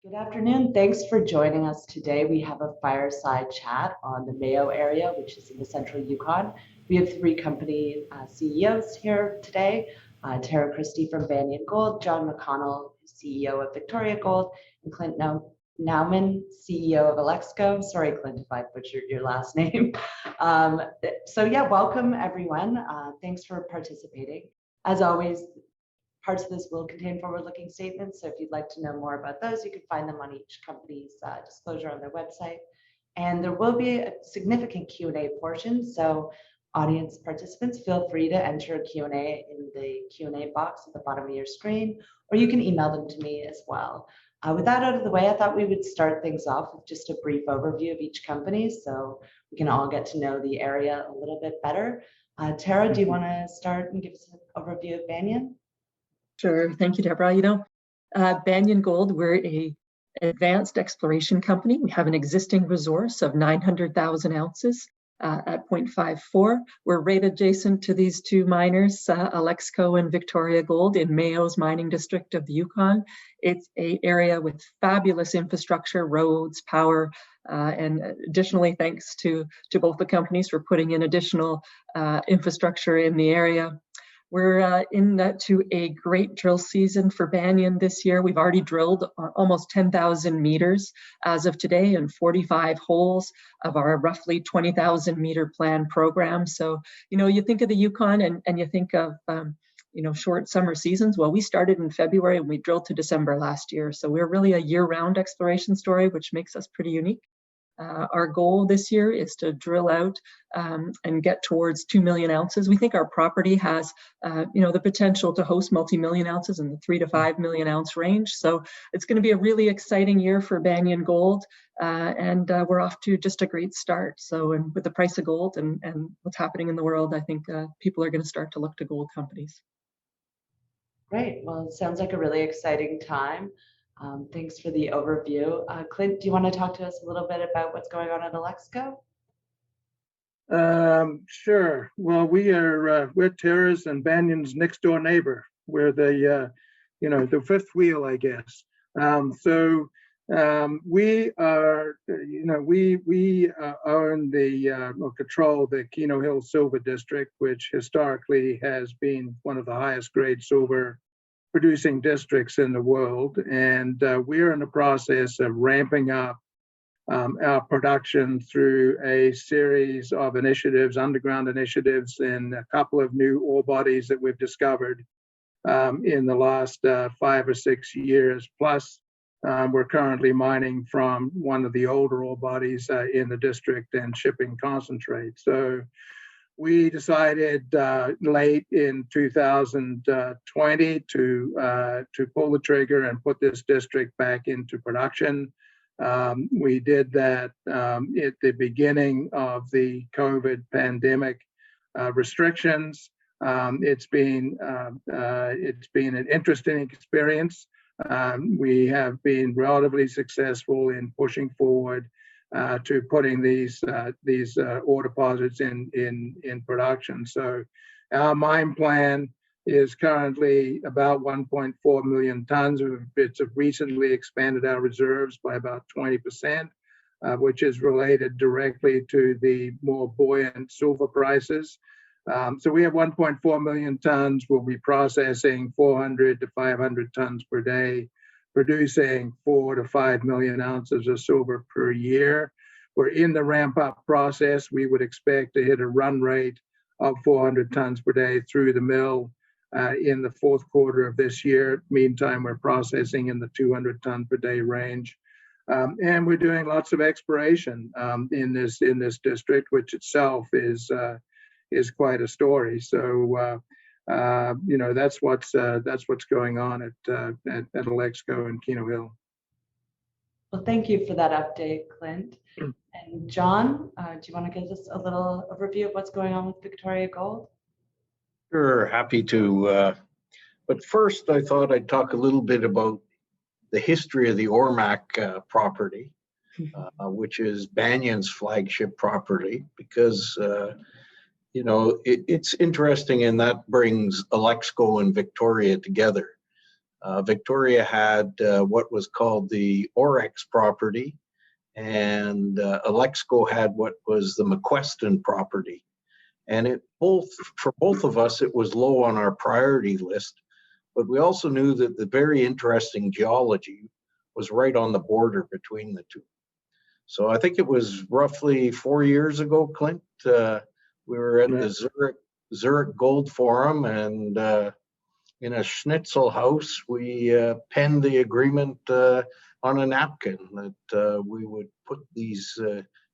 Good afternoon. Thanks for joining us today. We have a fireside chat on the Mayo area, which is in the central Yukon. We have three company CEOs here today. Christie from Banyan Gold, John McConnell, CEO of Victoria Gold, and Clynt Nauman, CEO of Alexco. Sorry, Clynt, if I butchered your last name. Welcome everyone. Thanks for participating. As always, parts of this will contain forward-looking statements, so if you'd like to know more about those, you can find them on each company's disclosure on their website. And there will be a significant Q&A portion, so audience participants, feel free to enter a Q&A in the Q&A box at the bottom of your screen, or you can email them to me as well. With that out of the way, I thought we would start things off with just a brief overview of each company so we can all get to know the area a little bit better. Tara, do you want to start and give us an overview of Banyan? Sure. Thank you, Deborah. Banyan Gold, we're an advanced exploration company. We have an existing resource of 900,000 ounces at 0.54. We're right adjacent to these two miners, Alexco and Victoria Gold in Mayo's mining district of the Yukon. It's an area with fabulous infrastructure, roads, power, and additionally, thanks to both the companies for putting in additional infrastructure in the area. We're into a great drill season for Banyan this year. We've already drilled almost 10,000 meters as of today and 45 holes of our roughly 20,000 meter plan program. So, you think of the Yukon and you think of, short summer seasons. Well, we started in February and we drilled to December last year. So we're really a year-round exploration story, which makes us pretty unique. Our goal this year is to drill out and get towards 2 million ounces. We think our property has, the potential to host multi-million ounces in the 3 to 5 million ounce range. So it's going to be a really exciting year for Banyan Gold, and we're off to just a great start. So, and with the price of gold and what's happening in the world, I think people are going to start to look to gold companies. Great. Well, it sounds like a really exciting time. Thanks for the overview. Clynt, do you want to talk to us a little bit about what's going on at Alexco? Sure. Well, we're Tara's and Banyan's next door neighbor. We're the fifth wheel, I guess. We are, we own or control the Keno Hill Silver District, which historically has been one of the highest grade silver producing districts in the world, and we're in the process of ramping up our production through a series of initiatives, underground initiatives, and a couple of new ore bodies that we've discovered in the last 5 or 6 years. Plus, we're currently mining from one of the older ore bodies in the district and shipping concentrate. So we decided late in 2020 to pull the trigger and put this district back into production. We did that at the beginning of the COVID pandemic restrictions. It's been an interesting experience. We have been relatively successful in pushing forward to putting these ore deposits in production. So our mine plan is currently about 1.4 million tons. It's recently expanded our reserves by about 20%, which is related directly to the more buoyant silver prices. So we have 1.4 million tons. We'll be processing 400 to 500 tons per day, producing 4 to 5 million ounces of silver per year. We're in the ramp-up process. We would expect to hit a run rate of 400 tons per day through the mill in the fourth quarter of this year. Meantime, we're processing in the 200 ton per day range. And we're doing lots of exploration in this district, which itself is quite a story. So that's what's going on at Alexco and Keno Hill. Well, thank you for that update, Clynt. And John, do you want to give us a little overview of what's going on with Victoria Gold? Sure, happy to. But first, I thought I'd talk a little bit about the history of the AurMac property, which is Banyan's flagship property, because it's interesting, and that brings Alexco and Victoria together. Victoria had what was called the Orex property, and Alexco had what was the McQuestion property. And for both of us, it was low on our priority list, but we also knew that the very interesting geology was right on the border between the two. So I think it was roughly 4 years ago, Clynt, we were at the Zurich Gold Forum, and in a schnitzel house, we penned the agreement on a napkin that we would put these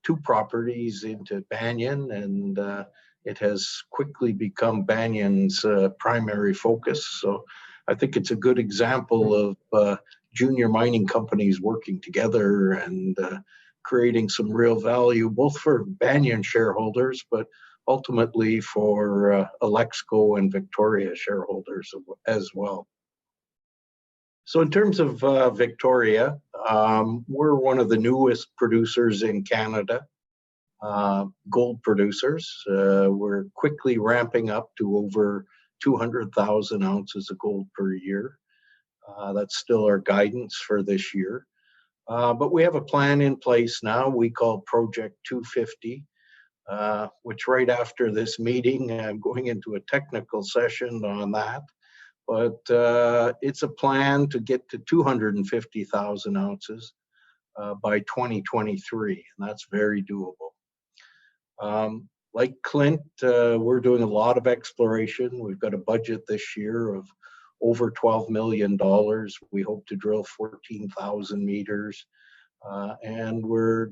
two properties into Banyan, and it has quickly become Banyan's primary focus. So I think it's a good example of junior mining companies working together and creating some real value, both for Banyan shareholders, but ultimately for Alexco and Victoria shareholders as well. So in terms of Victoria, we're one of the newest producers in Canada, gold producers. We're quickly ramping up to over 200,000 ounces of gold per year. That's still our guidance for this year. But we have a plan in place now we call Project 250, which right after this meeting, I'm going into a technical session on that. But it's a plan to get to 250,000 ounces by 2023, and that's very doable. Like Clynt, we're doing a lot of exploration. We've got a budget this year of over $12 million. We hope to drill 14,000 meters. And we're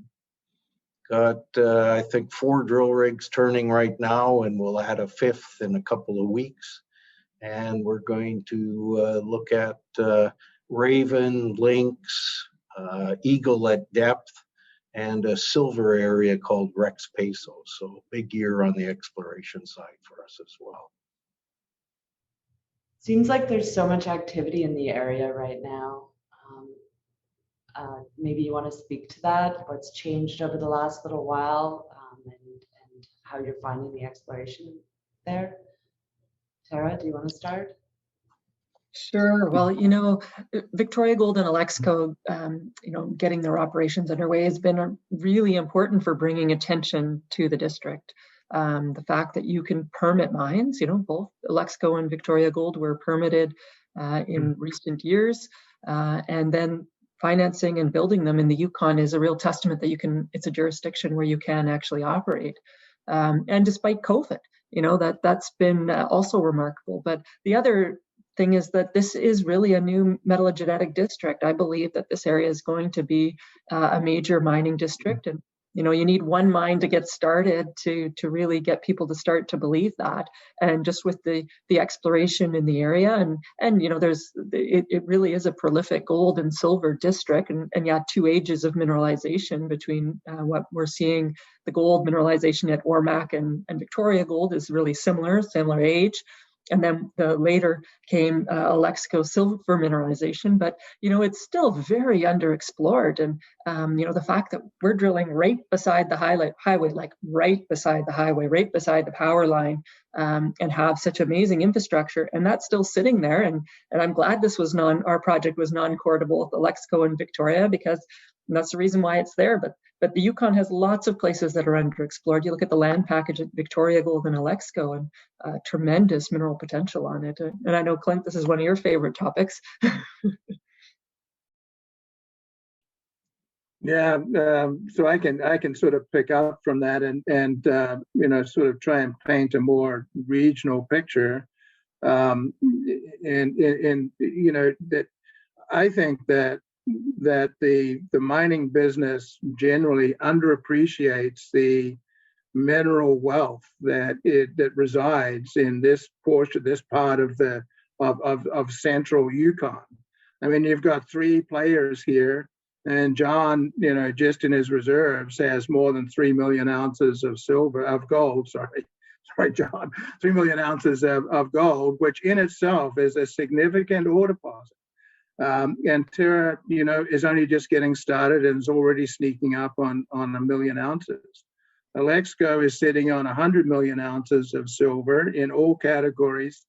got, I think, 4 drill rigs turning right now, and we'll add a 5th in a couple of weeks. And we're going to look at Raven, Lynx, Eagle at depth, and a silver area called Rex Peso. So big year on the exploration side for us as well. Seems like there's so much activity in the area right now. Maybe you want to speak to that, what's changed over the last little while, and how you're finding the exploration there. Tara, do you want to start? Sure. Well, Victoria Gold and Alexco, getting their operations underway has been really important for bringing attention to the district. The fact that you can permit mines, both Alexco and Victoria Gold were permitted in recent years, and then financing and building them in the Yukon is a real testament that it's a jurisdiction where you can actually operate. And despite COVID, that's been also remarkable. But the other thing is that this is really a new metallogenetic district. I believe that this area is going to be a major mining district, and you need one mine to get started to really get people to start to believe that. And just with the exploration in the area, and it really is a prolific gold and silver district, and 2 ages of mineralization between what we're seeing. The gold mineralization at AurMac and Victoria Gold is really similar age. And then later came Alexco silver mineralization, but it's still very underexplored. And the fact that we're drilling right beside the highway, like right beside the highway, right beside the power line, and have such amazing infrastructure, and that's still sitting there. And I'm glad our project was non-core to both Alexco and Victoria, because that's the reason why it's there. But the Yukon has lots of places that are underexplored. You look at the land package at Victoria Gold and Alexco, and tremendous mineral potential on it. And I know, Clynt, this is one of your favorite topics. Yeah, so I can sort of pick up from that and sort of try and paint a more regional picture. And that I think that the mining business generally underappreciates the mineral wealth that resides in this part of central Yukon. I mean, you've got 3 players here, and John, just in his reserves has more than 3 million ounces of gold. Sorry, John, 3 million ounces of gold, which in itself is a significant ore deposit. And Tara, is only just getting started and is already sneaking up on 1 million ounces. Alexco is sitting on 100 million ounces of silver in all categories,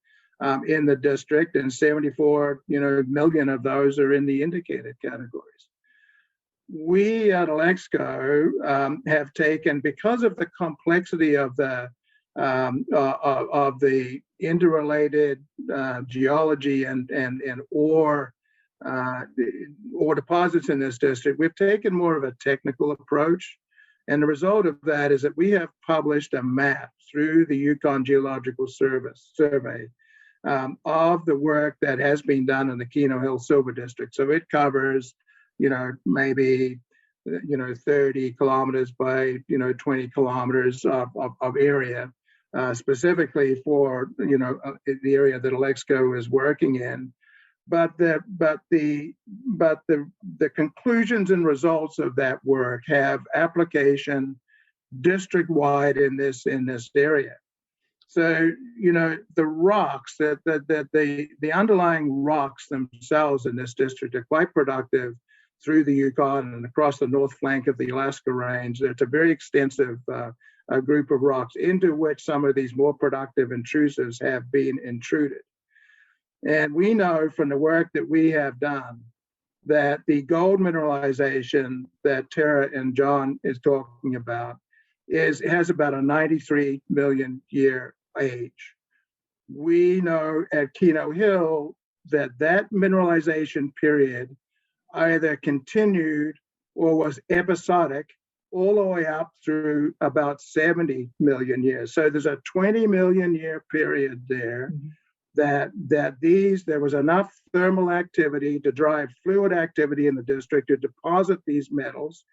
in the district, and 74 million of those are in the indicated categories. We at Alexco have taken, because of the complexity of the interrelated geology and ore deposits in this district, we've taken more of a technical approach. And the result of that is that we have published a map through the Yukon Geological Survey of the work that has been done in the Keno Hill Silver District. So it covers, maybe 30 kilometers by 20 kilometers of area, specifically for the area that Alexco is working in. But the conclusions and results of that work have application district-wide in this area. So the rocks the underlying rocks themselves in this district are quite productive through the Yukon and across the north flank of the Alaska Range. It's a very extensive group of rocks into which some of these more productive intrusives have been intruded. And we know from the work that we have done that the gold mineralization that Tara and John is talking about has about a 93 million year age. We know at Keno Hill that mineralization period either continued or was episodic all the way up through about 70 million years. So there's a 20 million year period there. Mm-hmm. There was enough thermal activity to drive fluid activity in the district to deposit these metals.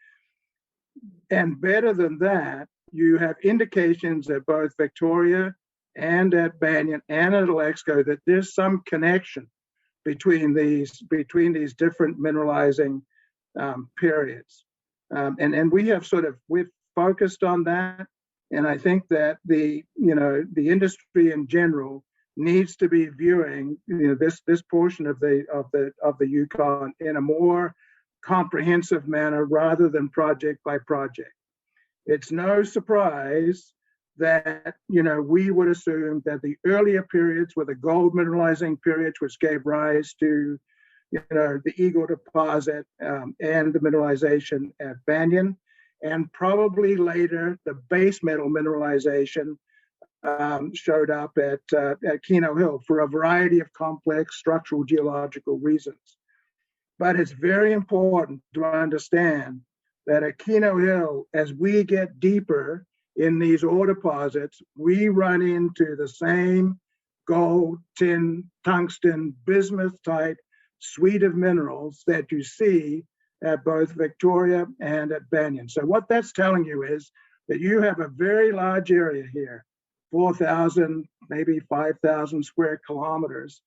And better than that, you have indications at both Victoria and at Banyan and at Alexco that there's some connection between these different mineralizing periods. And we've focused on that. And I think that the industry in general needs to be viewing this portion of the Yukon in a more comprehensive manner rather than project by project. It's no surprise that we would assume that the earlier periods were the gold mineralizing periods, which gave rise to the Eagle deposit and the mineralization at Banyan, and probably later the base metal mineralization showed up at Keno Hill for a variety of complex structural geological reasons. But it's very important to understand that at Keno Hill, as we get deeper in these ore deposits, we run into the same gold, tin, tungsten, bismuth type suite of minerals that you see at both Victoria and at Banyan. So what that's telling you is that you have a very large area here, 4,000, maybe 5,000 square kilometers,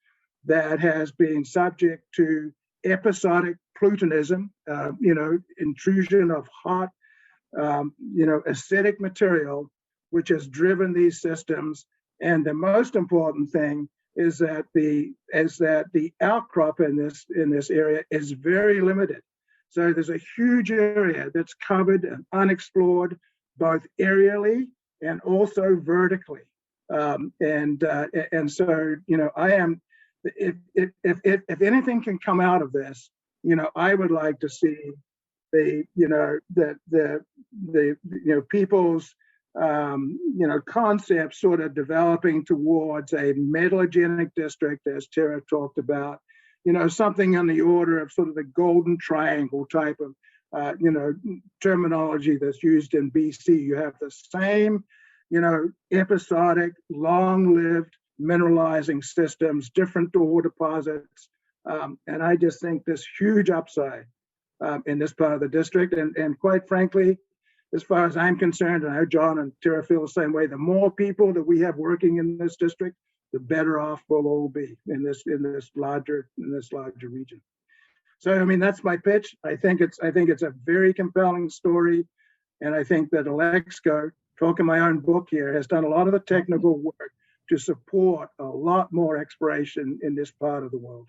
that has been subject to episodic plutonism, intrusion of hot, acidic material, which has driven these systems. And the most important thing is that the outcrop in this area is very limited. So there's a huge area that's covered and unexplored, both aerially and also vertically. And so I am. If anything can come out of this, I would like to see the people's concepts sort of developing towards a metallogenic district, as Tara talked about, something on the order of sort of the golden triangle type of terminology that's used in BC. You have the same episodic, long-lived mineralizing systems, different ore deposits. And I just think this huge upside in this part of the district. And quite frankly, as far as I'm concerned, and I know John and Tara feel the same way, the more people that we have working in this district, the better off we'll all be in this larger region. So I mean, that's my pitch. I think it's a very compelling story. And I think that Alexco, talking my own book here, has done a lot of the technical work to support a lot more exploration in this part of the world.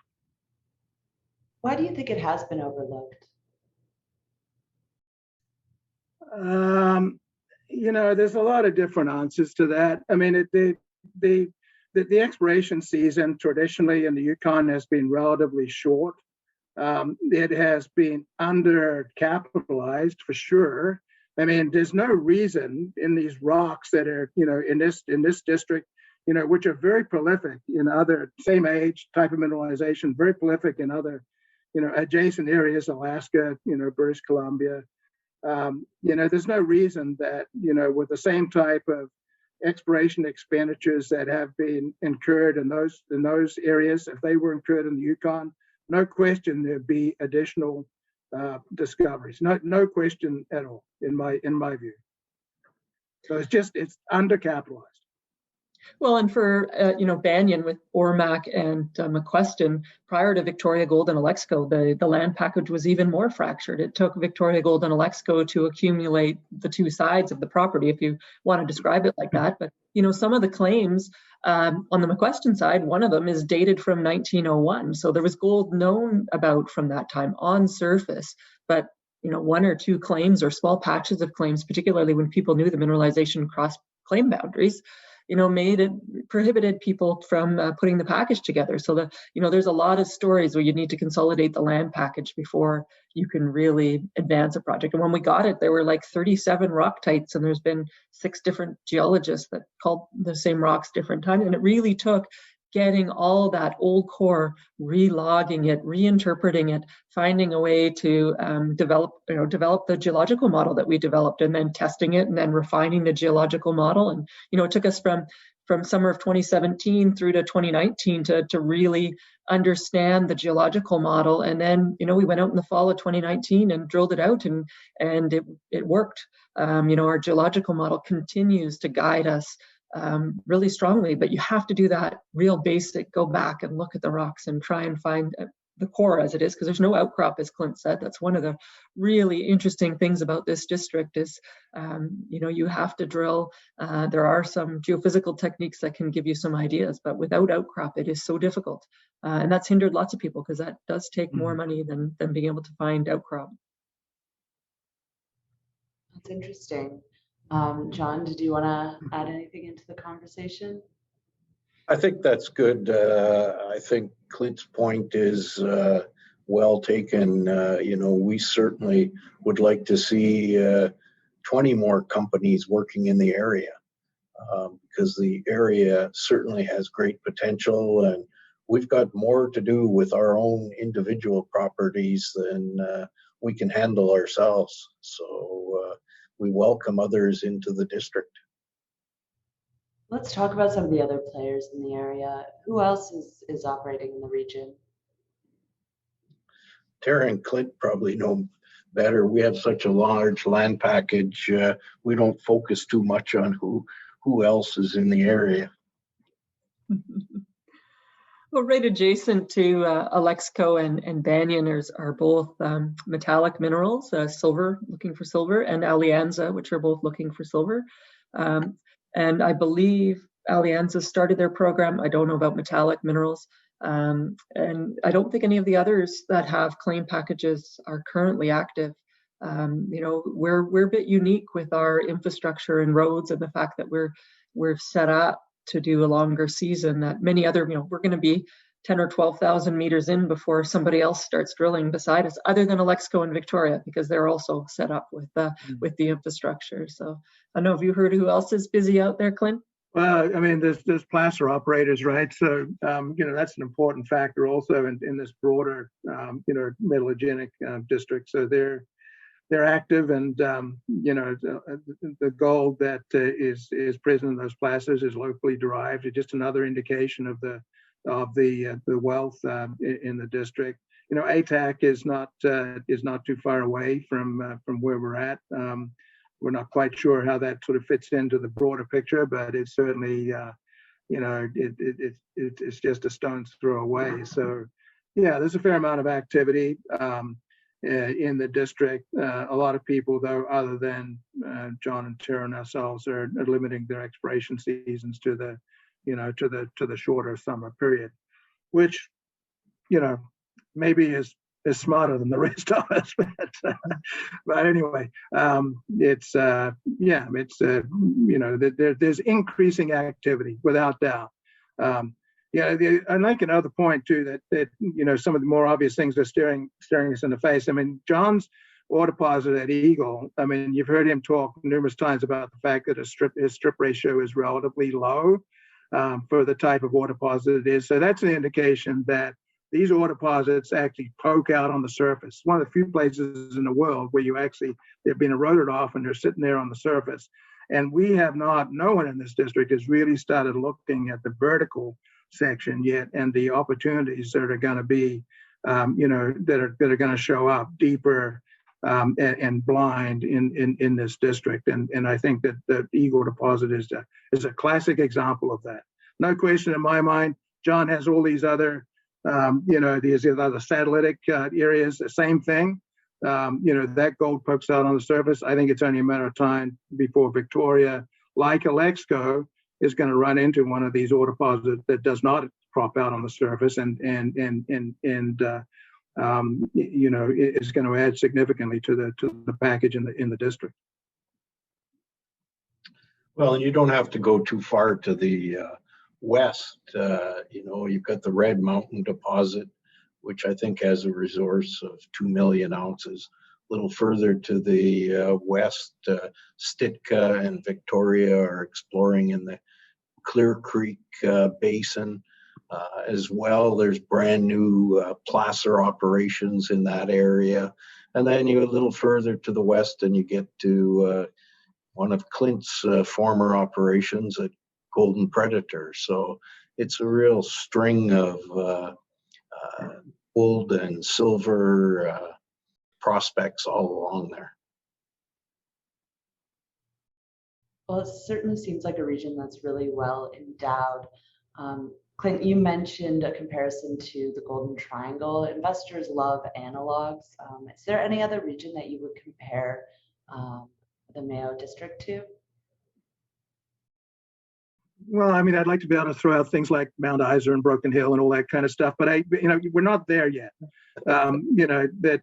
Why do you think it has been overlooked? There's a lot of different answers to that. I mean, the the exploration season traditionally in the Yukon has been relatively short. It has been undercapitalized for sure. I mean, there's no reason in these rocks that are, in this district, which are very prolific in other same age type of mineralization, very prolific in other, adjacent areas, Alaska, British Columbia. There's no reason that, with the same type of exploration expenditures that have been incurred in those areas, if they were incurred in the Yukon, no question there'd be additional discoveries. No question at all, in my view. So it's undercapitalized. Well, and for Banyan with AurMac and McQuestion, prior to Victoria Gold and Alexco, the land package was even more fractured. It took Victoria Gold and Alexco to accumulate the two sides of the property, if you want to describe it like that. But some of the claims on the McQuestion side, one of them is dated from 1901. So there was gold known about from that time on surface, but one or two claims or small patches of claims, particularly when people knew the mineralization crossed claim boundaries, prohibited people from putting the package together. So there's a lot of stories where you need to consolidate the land package before you can really advance a project. And when we got it, there were like 37 rock types, and there's been 6 different geologists that called the same rocks different times. And it really took getting all that old core, re-logging it, reinterpreting it, finding a way to develop the geological model that we developed, and then testing it and then refining the geological model. And, it took us from summer of 2017 through to 2019 to really understand the geological model. And then, we went out in the fall of 2019 and drilled it out, and it worked. Our geological model continues to guide us really strongly, but you have to do that real basic, go back and look at the rocks and try and find the core as it is, because there's no outcrop, as Clynt said. That's one of the really interesting things about this district is, you have to drill. There are some geophysical techniques that can give you some ideas, but without outcrop, it is so difficult. And that's hindered lots of people, because that does take more money than being able to find outcrop. That's interesting. John, did you want to add anything into the conversation? I think that's good. I think Clynt's point is well taken. We certainly would like to see 20 more companies working in the area, because the area certainly has great potential, and we've got more to do with our own individual properties than we can handle ourselves. So we welcome others into the district. Let's talk about some of the other players in the area. Who else is operating in the region? Tara and Clynt probably know better. We have such a large land package. We don't focus too much on who else is in the area. Well, right adjacent to Alexco and Banyan are both metallic minerals, silver, looking for silver, and Alianza, which are both looking for silver. And I believe Alianza started their program. I don't know about metallic minerals. And I don't think any of the others that have claim packages are currently active. We're a bit unique with our infrastructure and roads, and the fact that we're set up to do a longer season that many other, we're going to be 10 or 12,000 meters in before somebody else starts drilling beside us, other than Alexco and Victoria, because they're also set up with the infrastructure. So I don't know, have you heard who else is busy out there, Clynt? Well, I mean, there's placer operators, right? So, that's an important factor also in this broader, metallogenic district. So they're active, and the gold that is present in those placers is locally derived. It's just another indication of the wealth in the district. ATAC is not too far away from where we're at. We're not quite sure how that sort of fits into the broader picture, but it's certainly it's just a stone's throw away. So yeah, there's a fair amount of activity in the district. A lot of people, though, other than John and Tara and ourselves, are limiting their exploration seasons to the shorter summer period, which maybe is smarter than the rest of us. But anyway, there's increasing activity without doubt. Yeah, I'd like another point too that you know, some of the more obvious things are staring us in the face. I mean, John's ore deposit at Eagle. I mean, you've heard him talk numerous times about the fact that his strip ratio is relatively low for the type of ore deposit it is. So that's an indication that these ore deposits actually poke out on the surface. One of the few places in the world where they've been eroded off and they're sitting there on the surface. And we have not, no one in this district has really started looking at the vertical section yet, and the opportunities that are going to be, you know, that are going to show up deeper and blind in this district. And I think that the Eagle deposit is a classic example of that. No question in my mind. John has all these other, you know, these other satellitic areas. The same thing. You know, that gold pokes out on the surface. I think it's only a matter of time before Victoria, like Alexco, is going to run into one of these ore deposits that does not crop out on the surface, and you know, is going to add significantly to the package in the district. Well, and you don't have to go too far to the west. You know, you've got the Red Mountain deposit, which I think has a resource of 2 million ounces. A little further to the west, Stitka and Victoria are exploring in the Clear Creek Basin as well. There's brand new placer operations in that area. And then you go a little further to the west and you get to one of Clynt's former operations at Golden Predator. So it's a real string of gold and silver prospects all along there. Well, it certainly seems like a region that's really well endowed. Clynt, you mentioned a comparison to the Golden Triangle. Investors love analogs. Is there any other region that you would compare the Mayo District to? Well, I mean, I'd like to be able to throw out things like Mount Isa and Broken Hill and all that kind of stuff, but you know, we're not there yet. You know, that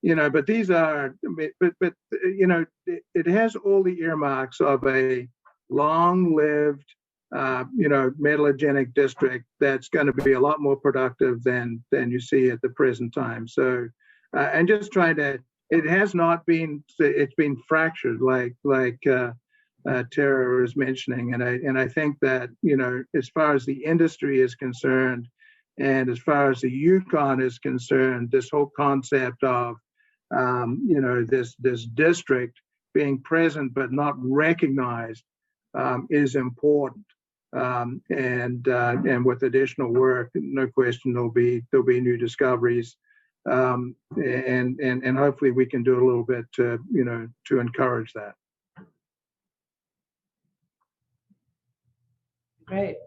you know, but these are, but you know, it has all the earmarks of a long-lived, you know, metallogenic district that's going to be a lot more productive than you see at the present time. So, and just trying to, it has not been, it's been fractured like Tara is mentioning, and I think that, you know, as far as the industry is concerned, and as far as the Yukon is concerned, this whole concept of you know, this district being present but not recognized is important. And with additional work, no question there'll be new discoveries, and hopefully we can do a little bit to, you know, to encourage that. Great.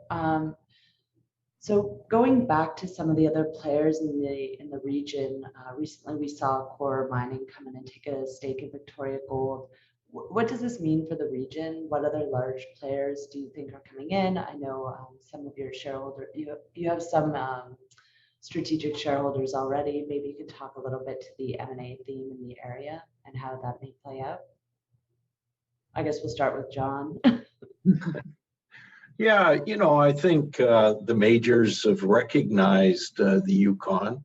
So going back to some of the other players in the region, recently we saw Core Mining come in and take a stake in Victoria Gold. What does this mean for the region? What other large players do you think are coming in? I know some of your shareholders, you have some strategic shareholders already. Maybe you could talk a little bit to the M&A theme in the area and how that may play out. I guess we'll start with John. Yeah, you know, I think the majors have recognized the Yukon.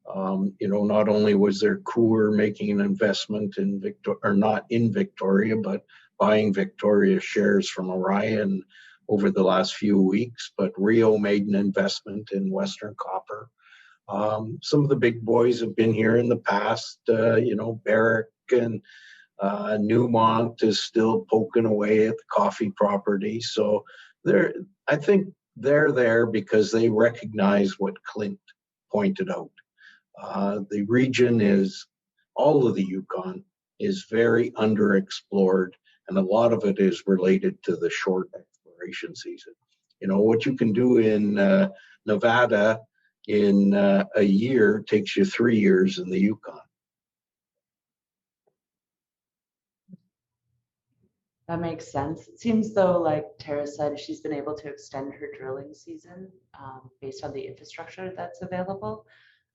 You know, not only was there Coeur making an investment in Victoria, or not in Victoria, but buying Victoria shares from Orion over the last few weeks, but Rio made an investment in Western Copper. Some of the big boys have been here in the past, you know, Barrick and Newmont is still poking away at the coffee property. So I think they're there because they recognize what Clynt pointed out. The region is, all of the Yukon is very underexplored, and a lot of it is related to the short exploration season. You know, what you can do in Nevada in a year takes you 3 years in the Yukon. That makes sense. It seems though, like Tara said, she's been able to extend her drilling season based on the infrastructure that's available.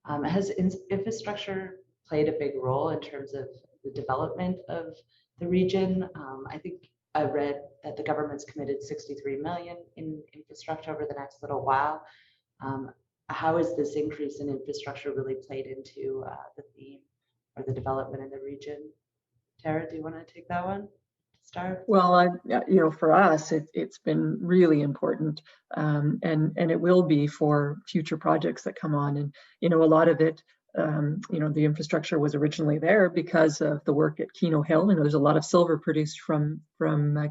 Has infrastructure played a big role in terms of the development of the region? I think I read that the government's committed 63 million in infrastructure over the next little while. How has this increase in infrastructure really played into the theme or the development in the region? Tara, do you want to take that one to start? Well, for us, it's been really important, and it will be for future projects that come on. And a lot of it, the infrastructure was originally there because of the work at Keno Hill. There's a lot of silver produced from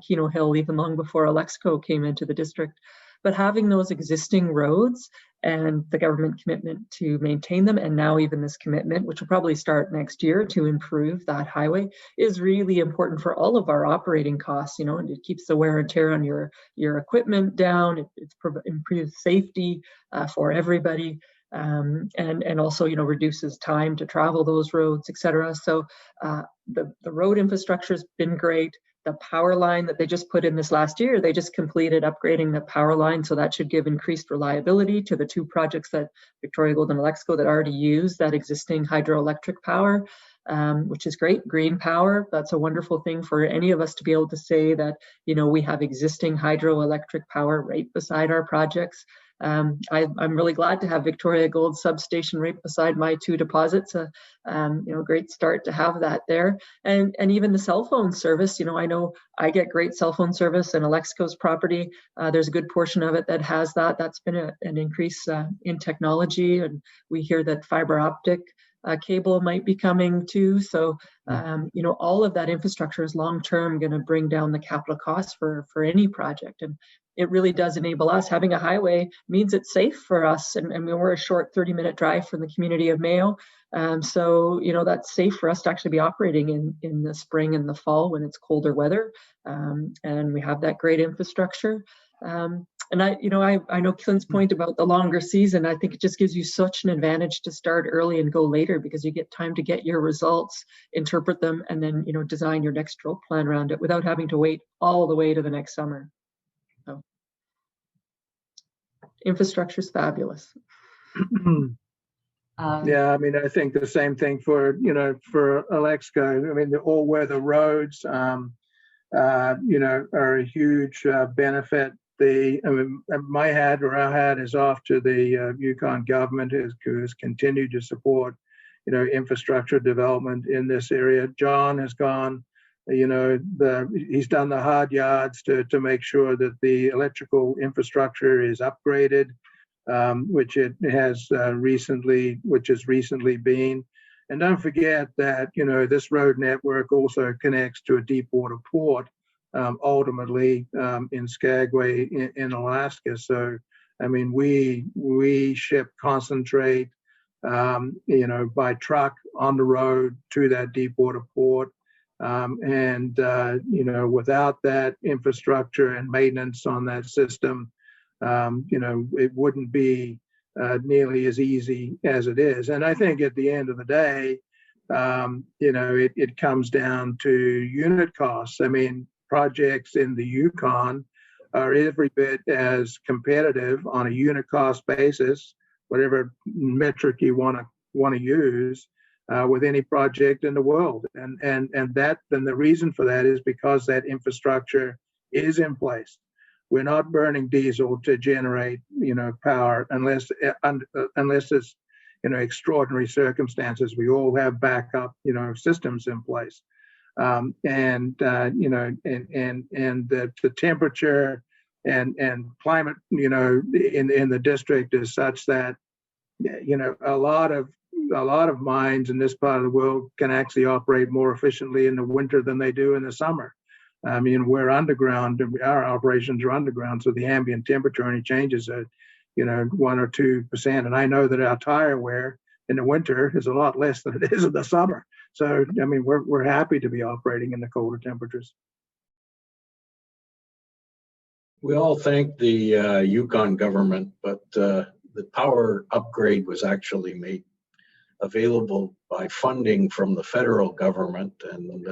Keno Hill even long before Alexco came into the district. But having those existing roads and the government commitment to maintain them, and now even this commitment, which will probably start next year, to improve that highway, is really important for all of our operating costs. And it keeps the wear and tear on your equipment down. It improves safety for everybody, and also reduces time to travel those roads, etc. So the road infrastructure has been great. The power line that they just put in this last year, they just completed upgrading the power line. So that should give increased reliability to the two projects that Victoria Gold and Alexco that already use that existing hydroelectric power, which is great. Green power, that's a wonderful thing for any of us to be able to say that, we have existing hydroelectric power right beside our projects. I'm really glad to have Victoria Gold substation right beside my two deposits. Great start to have that there. And even the cell phone service, I know I get great cell phone service in Alexco's property. There's a good portion of it that has that. That's been an increase in technology. And we hear that fiber optic cable might be coming too. So, all of that infrastructure is long-term going to bring down the capital costs for any project. And it really does enable us. Having a highway means it's safe for us. And we're a short 30-minute drive from the community of Mayo. So, that's safe for us to actually be operating in the spring and the fall when it's colder weather. And we have that great infrastructure. And I know Clynt's point about the longer season. I think it just gives you such an advantage to start early and go later, because you get time to get your results, interpret them, and then, design your next stroke plan around it without having to wait all the way to the next summer. So infrastructure is fabulous. Yeah, I think the same thing for Alexco. The all-weather roads, are a huge benefit. Our hat is off to the Yukon government, who has continued to support, infrastructure development in this area. John has gone, he's done the hard yards to make sure that the electrical infrastructure is upgraded, which has recently been. And don't forget that, this road network also connects to a deep water port, ultimately in Skagway in Alaska. So, we ship concentrate, by truck on the road to that deep water port. Without that infrastructure and maintenance on that system, it wouldn't be nearly as easy as it is. And I think at the end of the day, it comes down to unit costs. Projects in the Yukon are every bit as competitive on a unit cost basis, whatever metric you want to use, with any project in the world. And the reason for that is because that infrastructure is in place. We're not burning diesel to generate, power unless it's, extraordinary circumstances. We all have backup, systems in place. The temperature and climate, in the district is such that, a lot of mines in this part of the world can actually operate more efficiently in the winter than they do in the summer. We're underground, our operations are underground, so the ambient temperature only changes at, 1 or 2%. And I know that our tire wear in the winter is a lot less than it is in the summer. So, we're happy to be operating in the colder temperatures. We all thank the Yukon government, but the power upgrade was actually made available by funding from the federal government, and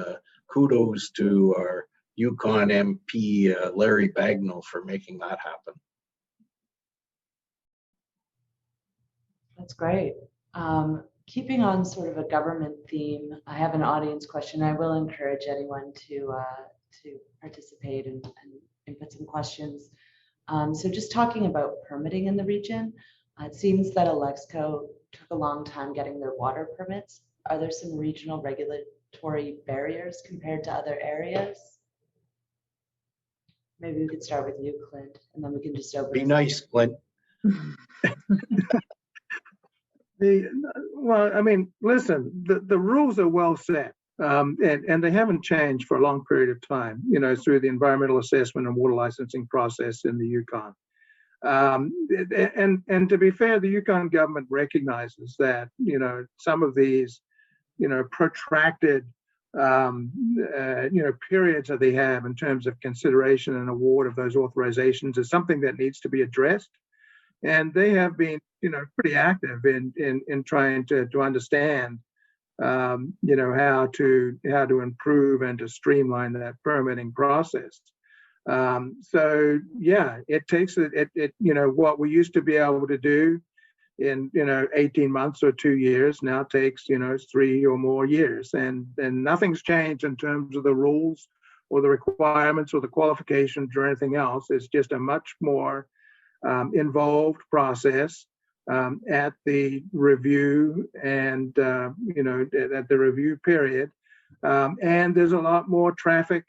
kudos to our Yukon MP, Larry Bagnall, for making that happen. That's great. Keeping on sort of a government theme, I have an audience question. I will encourage anyone to to participate and input some questions. So just talking about permitting in the region, it seems that Alexco took a long time getting their water permits. Are there some regional regulatory barriers compared to other areas? Maybe we could start with you, Clynt, and then we can just open. Be nice, Clynt. Well, I mean, listen, the rules are well set, and they haven't changed for a long period of time, through the environmental assessment and water licensing process in the Yukon. And to be fair, the Yukon government recognizes that, some of these, protracted, periods that they have in terms of consideration and award of those authorizations is something that needs to be addressed. And they have been, pretty active in trying to understand, how to improve and to streamline that permitting process. So yeah, it takes what we used to be able to do in 18 months or 2 years now takes 3 or more years, and nothing's changed in terms of the rules or the requirements or the qualifications or anything else. It's just a much more involved process at the review and at the review period. And there's a lot more traffic,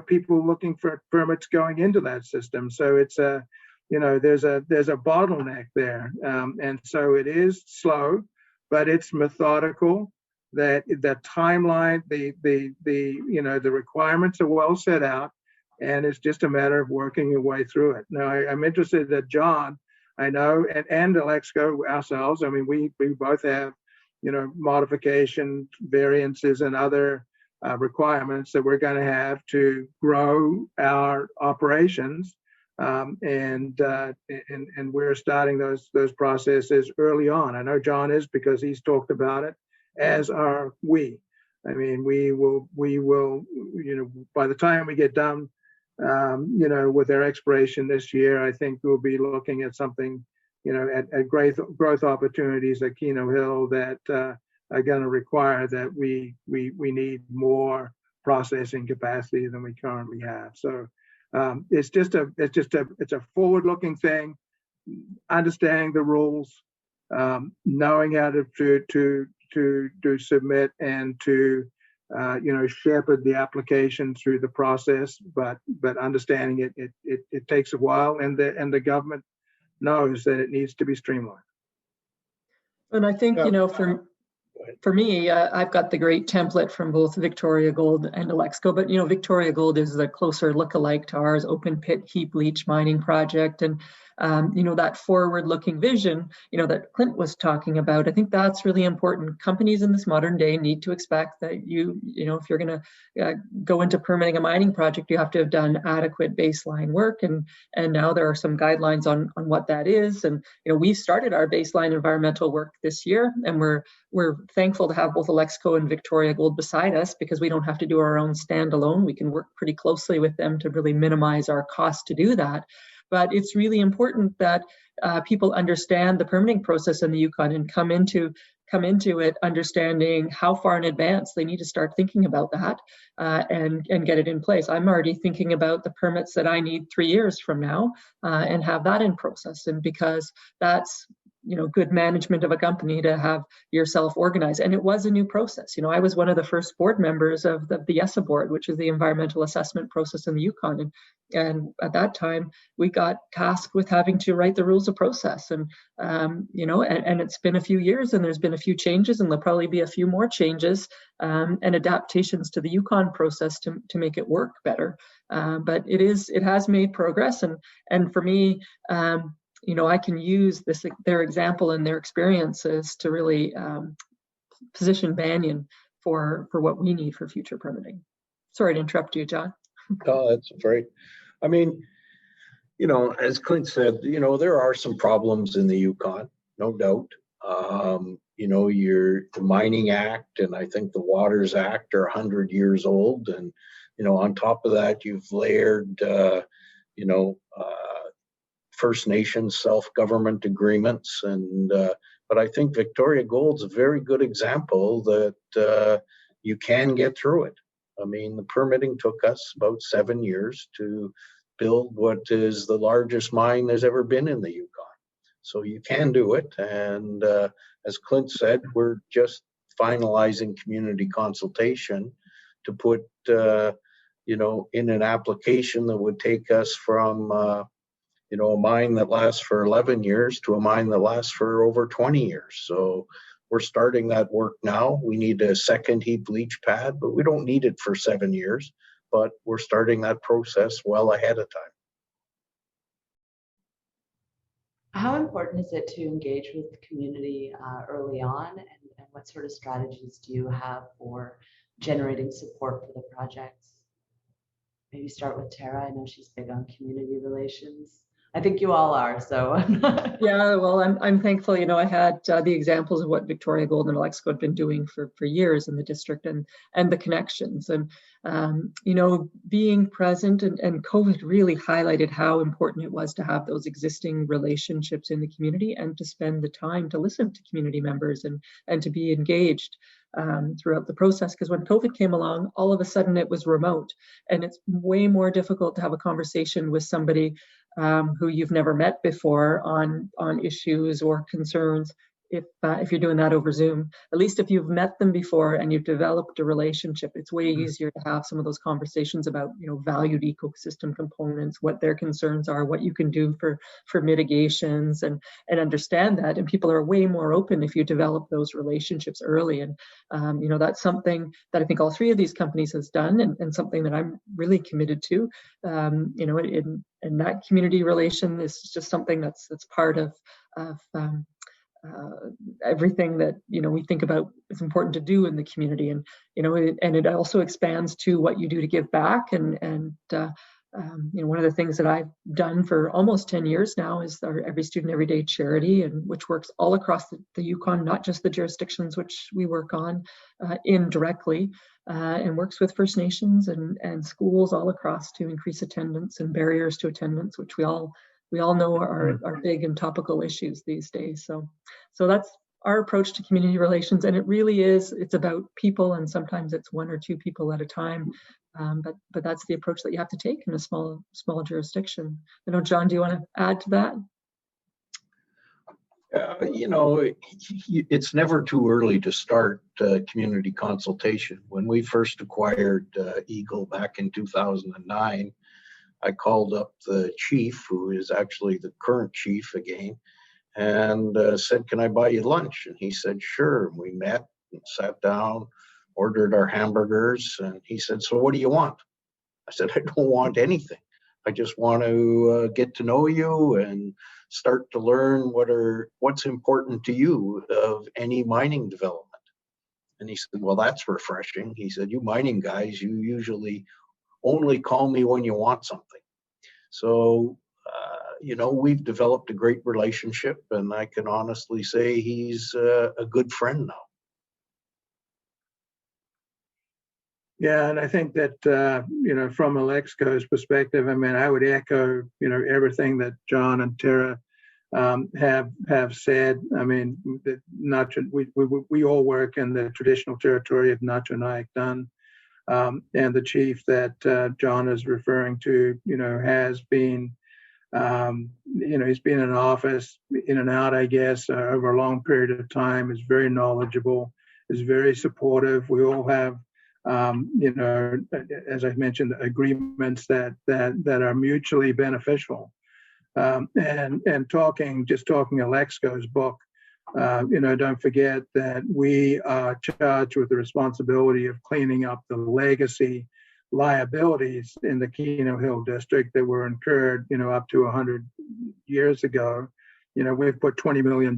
people looking for permits going into that system. So it's there's a bottleneck there. And so it is slow, but it's methodical. That the timeline, the requirements are well set out, and it's just a matter of working your way through it. Now, I'm interested that John, I know, and Alexco ourselves, I mean, we both have, modification, variances, and other requirements that we're going to have to grow our operations, and we're starting those processes early on. I know John is, because he's talked about it, as are we. I mean, we will, by the time we get done, with our exploration this year, I think we'll be looking at something, at growth opportunities at Keno Hill that are going to require that we need more processing capacity than we currently have. So it's a forward-looking thing, understanding the rules, knowing how to submit and to shepherd the application through the process, but understanding it takes a while, and the government knows that it needs to be streamlined. And I think, for me, I've got the great template from both Victoria Gold and Alexco, but Victoria Gold is the closer lookalike to ours, open pit heap leach mining project, and that forward-looking vision, that Clynt was talking about. I think that's really important. Companies in this modern day need to expect that if you're going to go into permitting a mining project, you have to have done adequate baseline work, and now there are some guidelines on what that is. And we started our baseline environmental work this year, and we're thankful to have both Alexco and Victoria Gold beside us, because we don't have to do our own standalone. We can work pretty closely with them to really minimize our cost to do that. But it's really important that people understand the permitting process in the Yukon and come into it understanding how far in advance they need to start thinking about that and get it in place. I'm already thinking about the permits that I need 3 years from now and have that in process. And because that's good management of a company, to have yourself organized. And it was a new process. I was one of the first board members of the ESSA board, which is the environmental assessment process in the Yukon. And at that time, we got tasked with having to write the rules of process. And, and it's been a few years, and there's been a few changes, and there'll probably be a few more changes and adaptations to the Yukon process to make it work better. But it has made progress. And for me, I can use their example and their experiences to really position Banyan for what we need for future permitting. Sorry to interrupt you, John. Oh, that's great. I mean, as Clynt said, there are some problems in the Yukon, no doubt. The Mining Act and I think the Waters Act are 100 years old. And, on top of that, you've layered, First Nations self-government agreements, but I think Victoria Gold's a very good example that you can get through it. I mean, the permitting took us about 7 years to build what is the largest mine there's ever been in the Yukon. So you can do it. And as Clynt said, we're just finalizing community consultation to put, in an application that would take us from, a mine that lasts for 11 years to a mine that lasts for over 20 years. So we're starting that work now. We need a second heap leach pad, but we don't need it for 7 years. But we're starting that process well ahead of time. How important is it to engage with the community early on, and what sort of strategies do you have for generating support for the projects? Maybe start with Tara. I know she's big on community relations. I think you all are, so. Yeah, well, I'm thankful. I had the examples of what Victoria Gold and Alexco had been doing for years in the district, and the connections, and being present, and COVID really highlighted how important it was to have those existing relationships in the community, and to spend the time to listen to community members, and to be engaged throughout the process. Because when COVID came along, all of a sudden it was remote, and it's way more difficult to have a conversation with somebody who you've never met before on issues or concerns, if you're doing that over Zoom. At least if you've met them before and you've developed a relationship, it's way easier to have some of those conversations about, valued ecosystem components, what their concerns are, what you can do for mitigations, and understand that. And people are way more open if you develop those relationships early. And that's something that I think all three of these companies has done, and something that I'm really committed to. And that community relation is just something that's part of everything that we think about is important to do in the community, and it also expands to what you do to give back. And one of the things that I've done for almost 10 years now is our Every Student Every Day charity, and which works all across the Yukon, not just the jurisdictions which we work on indirectly, and works with First Nations and schools all across to increase attendance and barriers to attendance, which we all know are big and topical issues these days. So that's our approach to community relations, and it's about people, and sometimes it's one or two people at a time. But that's the approach that you have to take in a small jurisdiction. I know, John, do you want to add to that? It's never too early to start community consultation. When we first acquired Eagle back in 2009, I called up the chief, who is actually the current chief again, and said, "Can I buy you lunch?" And he said, "Sure." And we met and sat down, ordered our hamburgers, and he said, "So what do you want?" I said, "I don't want anything. I just want to get to know you and start to learn what's important to you of any mining development." And he said, "Well, that's refreshing." He said, "You mining guys, you usually only call me when you want something." So, we've developed a great relationship, and I can honestly say he's a good friend now. Yeah, and I think that, from Alexco's perspective, I would echo, everything that John and Tara have said. We all work in the traditional territory of Na-Cho-Nyak Dun. And the chief that John is referring to, has been, he's been in office, in and out, I guess, over a long period of time, is very knowledgeable, is very supportive. We all have, as I mentioned, agreements that are mutually beneficial. And talking Alexco's book, don't forget that we are charged with the responsibility of cleaning up the legacy liabilities in the Keno Hill district that were incurred, up to 100 years ago. We've put $20 million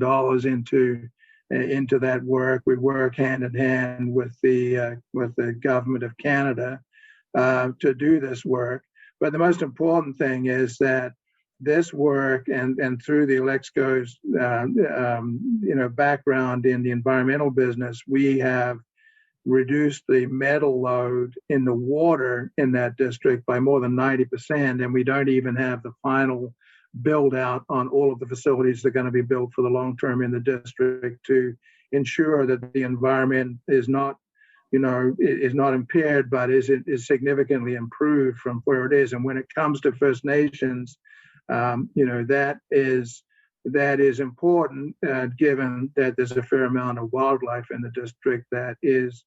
into that work. We work hand in hand with the government of Canada to do this work. But the most important thing is that this work, and through the Alexco's background in the environmental business, we have reduced the metal load in the water in that district by more than 90%, and we don't even have the final build out on all of the facilities that are going to be built for the long term in the district to ensure that the environment is not is not impaired, but is significantly improved from where it is. And when it comes to First Nations, that is important, given that there's a fair amount of wildlife in the district that is,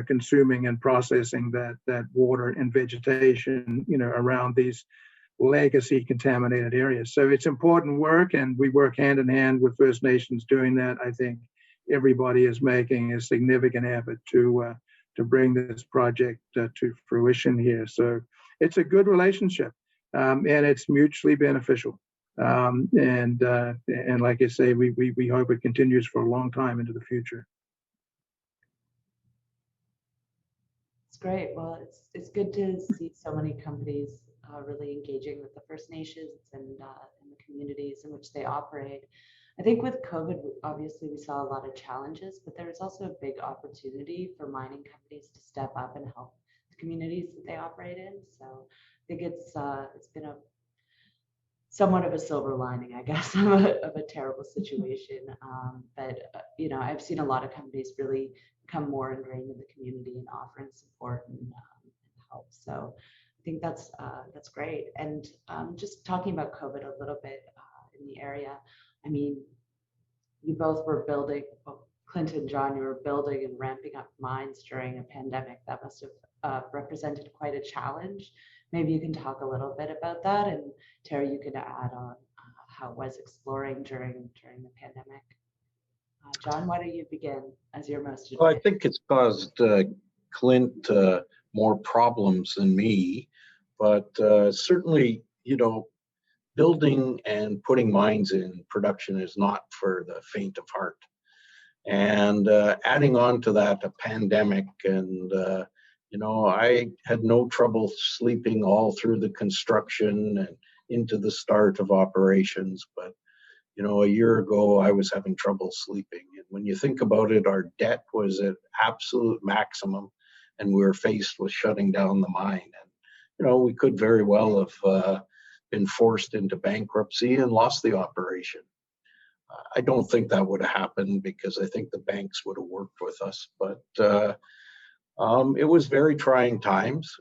consuming and processing that water and vegetation, around these legacy contaminated areas. So it's important work, and we work hand in hand with First Nations doing that. I think everybody is making a significant effort to bring this project to fruition here. So it's a good relationship, and it's mutually beneficial. And like I say, we hope it continues for a long time into the future. It's great. Well, it's good to see so many companies really engaging with the First Nations and the communities in which they operate. I think with COVID, obviously we saw a lot of challenges, but there was also a big opportunity for mining companies to step up and help the communities that they operate in. So I think it's been a somewhat of a silver lining, I guess, of a terrible situation. But I've seen a lot of companies really become more ingrained in the community and offering support and help. So I think that's great. And just talking about COVID a little bit in the area, I mean, you both were building, well, Clynt and John, you were building and ramping up mines during a pandemic. That must have represented quite a challenge. Maybe you can talk a little bit about that, and Terry, you can add on how it was exploring during the pandemic. John, why don't you begin as you're most advanced? Well, I think it's caused Clynt more problems than me, but certainly, building and putting mines in production is not for the faint of heart. And adding on to that, a pandemic, and I had no trouble sleeping all through the construction and into the start of operations. But, a year ago, I was having trouble sleeping. And when you think about it, our debt was at absolute maximum, and we were faced with shutting down the mine. And, we could very well have been forced into bankruptcy and lost the operation. I don't think that would have happened, because I think the banks would have worked with us. But it was very trying times.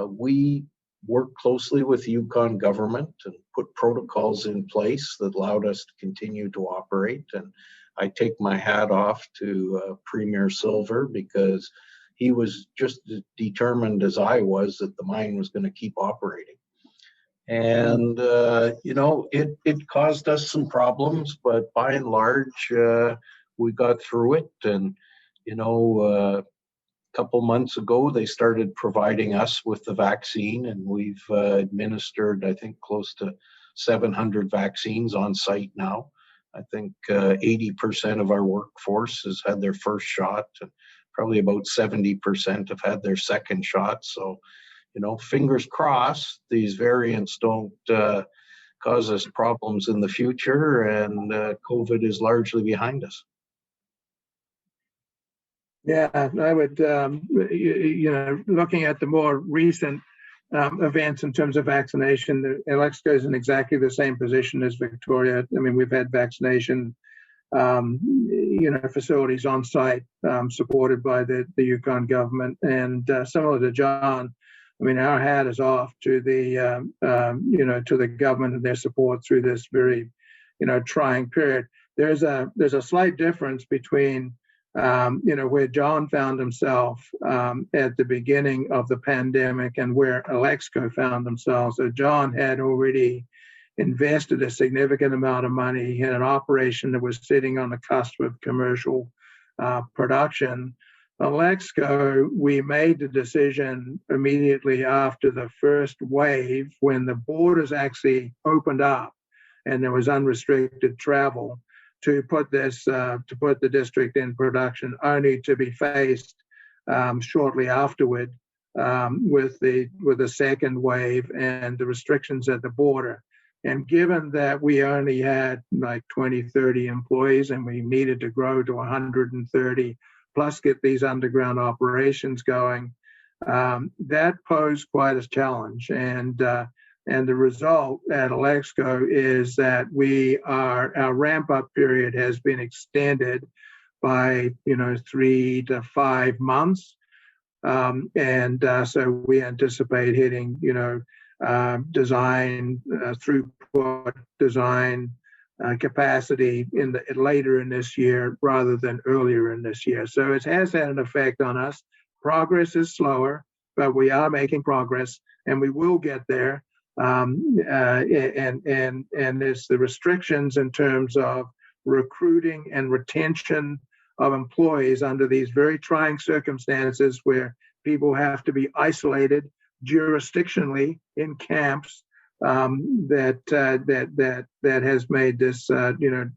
We worked closely with the Yukon government and put protocols in place that allowed us to continue to operate. And I take my hat off to Premier Silver, because he was just as determined as I was that the mine was going to keep operating. And, it caused us some problems, but by and large, we got through it. And, a couple months ago, they started providing us with the vaccine, and we've administered, I think, close to 700 vaccines on site now. I think 80% of our workforce has had their first shot, and probably about 70% have had their second shot. So, fingers crossed, these variants don't cause us problems in the future, and COVID is largely behind us. Yeah, I would, looking at the more recent events in terms of vaccination, Alexco is in exactly the same position as Victoria. I mean, we've had vaccination, facilities on site supported by the Yukon government, and similar to John, I mean, our hat is off to the, to the government and their support through this very, trying period. There's a slight difference between, where John found himself at the beginning of the pandemic and where Alexco found themselves. So John had already invested a significant amount of money. He had an operation that was sitting on the cusp of commercial production. Alexco, we made the decision immediately after the first wave, when the borders actually opened up and there was unrestricted travel, to put the district in production, only to be faced shortly afterward with the second wave and the restrictions at the border. And given that we only had like 20, 30 employees, and we needed to grow to 130, plus get these underground operations going, that posed quite a challenge. And the result at Alexco is that our ramp-up period has been extended by 3 to 5 months. So we anticipate hitting design throughput, design capacity later in this year rather than earlier in this year. So it has had an effect on us. Progress is slower, but we are making progress, and we will get there. And it's the restrictions in terms of recruiting and retention of employees under these very trying circumstances where people have to be isolated jurisdictionally in camps, that has made this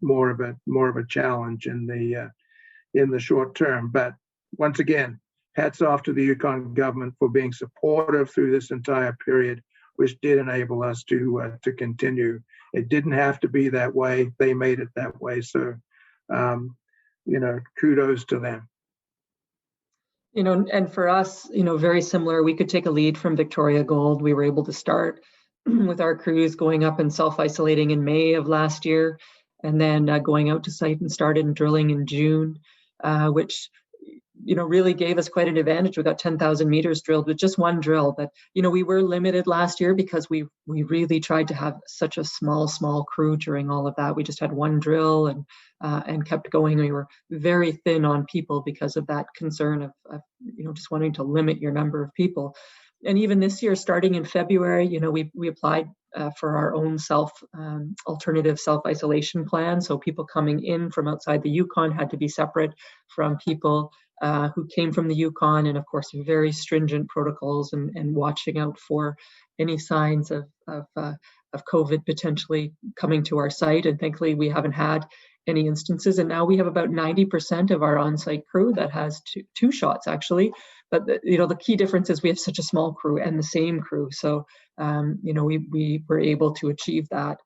more of a challenge in the short term. But once again, hats off to the Yukon government for being supportive through this entire period, which did enable us to continue. It didn't have to be that way; they made it that way. So, kudos to them. And for us, very similar. We could take a lead from Victoria Gold. We were able to start with our crews going up and self-isolating in May of last year, and then going out to site and started drilling in June, which really gave us quite an advantage. We got 10,000 meters drilled with just one drill, but we were limited last year because we really tried to have such a small crew during all of that. We just had one drill and kept going. We were very thin on people because of that concern of just wanting to limit your number of people. And even this year, starting in February, we applied for our own alternative self-isolation plan. So people coming in from outside the Yukon had to be separate from people who came from the Yukon, and of course, very stringent protocols and watching out for any signs of COVID potentially coming to our site. And thankfully, we haven't had any instances. And now we have about 90% of our on-site crew that has two shots, actually. But the key difference is we have such a small crew and the same crew. So we were able to achieve that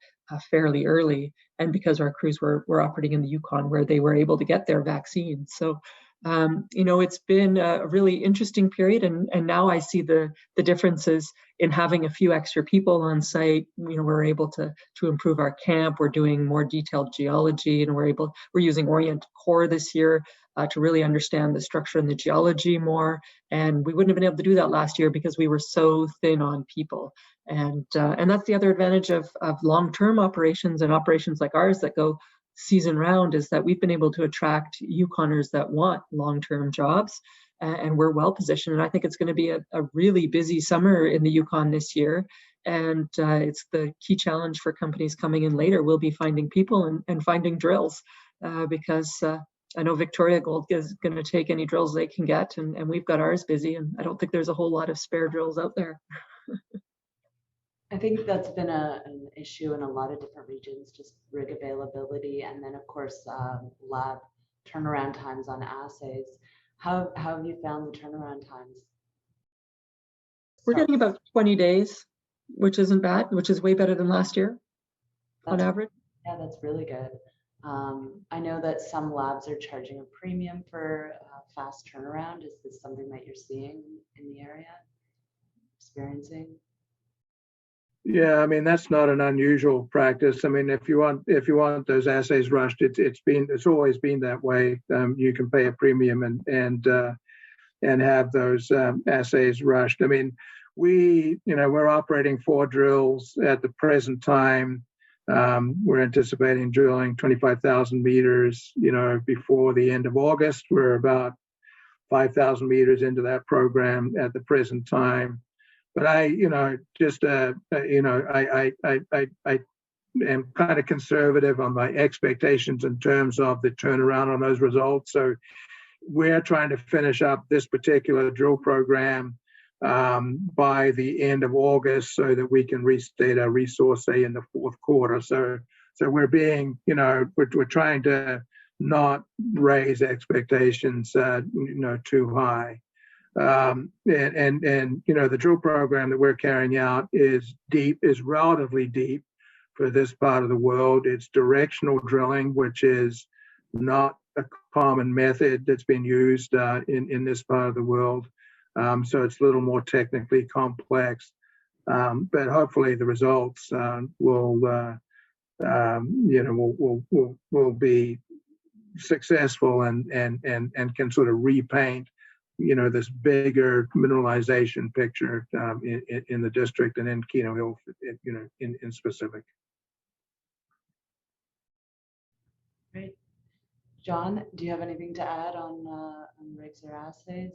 fairly early, and because our crews were operating in the Yukon where they were able to get their vaccines. So it's been a really interesting period, and now I see the differences in having a few extra people on site. We're able to improve our camp. We're doing more detailed geology, and we're using Orient Core this year to really understand the structure and the geology more. And we wouldn't have been able to do that last year because we were so thin on people. And that's the other advantage of long-term operations and operations like ours that go season round, is that we've been able to attract Yukoners that want long-term jobs, and we're well positioned. And I think it's going to be a really busy summer in the Yukon this year. And it's the key challenge for companies coming in later will be finding people and finding drills, because I know Victoria Gold is going to take any drills they can get, and we've got ours busy, and I don't think there's a whole lot of spare drills out there. I think that's been an issue in a lot of different regions, just rig availability, and then of course lab turnaround times on assays. How have you found the turnaround times? We're getting about 20 days, which isn't bad, which is way better than last year on average. Yeah, that's really good. I know that some labs are charging a premium for fast turnaround. Is this something that you're seeing in the area, experiencing? Yeah, I mean, that's not an unusual practice. I mean, if you want those assays rushed, it's always been that way. You can pay a premium and have those assays rushed. I mean, we're operating 4 drills at the present time. We're anticipating drilling 25,000 meters, before the end of August. We're about 5,000 meters into that program at the present time. But I am kind of conservative on my expectations in terms of the turnaround on those results. So we're trying to finish up this particular drill program by the end of August so that we can restate our resource, say, in the fourth quarter. So we're being, we're trying to not raise expectations, too high. And the drill program that we're carrying out is relatively deep for this part of the world. It's directional drilling, which is not a common method that's been used in this part of the world. So it's a little more technically complex, but hopefully the results will be successful and can sort of repaint, this bigger mineralization picture in the district and in Keno Hill, in specific. Great. John, do you have anything to add on rigs or assays?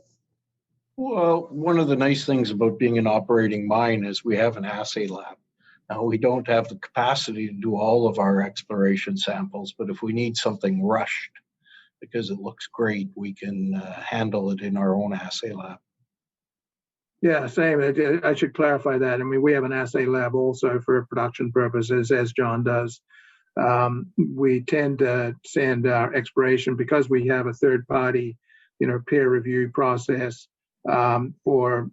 Well, one of the nice things about being an operating mine is we have an assay lab. Now, we don't have the capacity to do all of our exploration samples, but if we need something rushed because it looks great, we can handle it in our own assay lab. Yeah, same. I should clarify that. I mean, we have an assay lab also for production purposes, as John does. We tend to send our exploration, because we have a third-party, peer review process for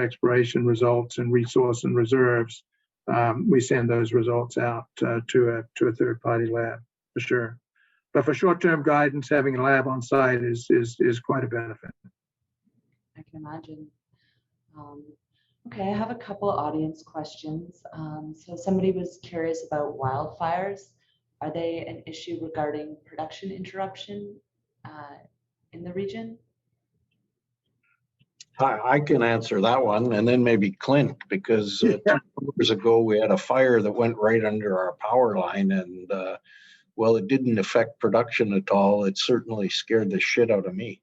exploration results and resource and reserves. We send those results out to a third-party lab for sure. But for short-term guidance, having a lab on site is quite a benefit. I can imagine. Okay, I have a couple audience questions. So somebody was curious about wildfires. Are they an issue regarding production interruption in the region? I can answer that one, and then maybe Clynt, because 2 years ago we had a fire that went right under our power line, and well, it didn't affect production at all. It certainly scared the shit out of me.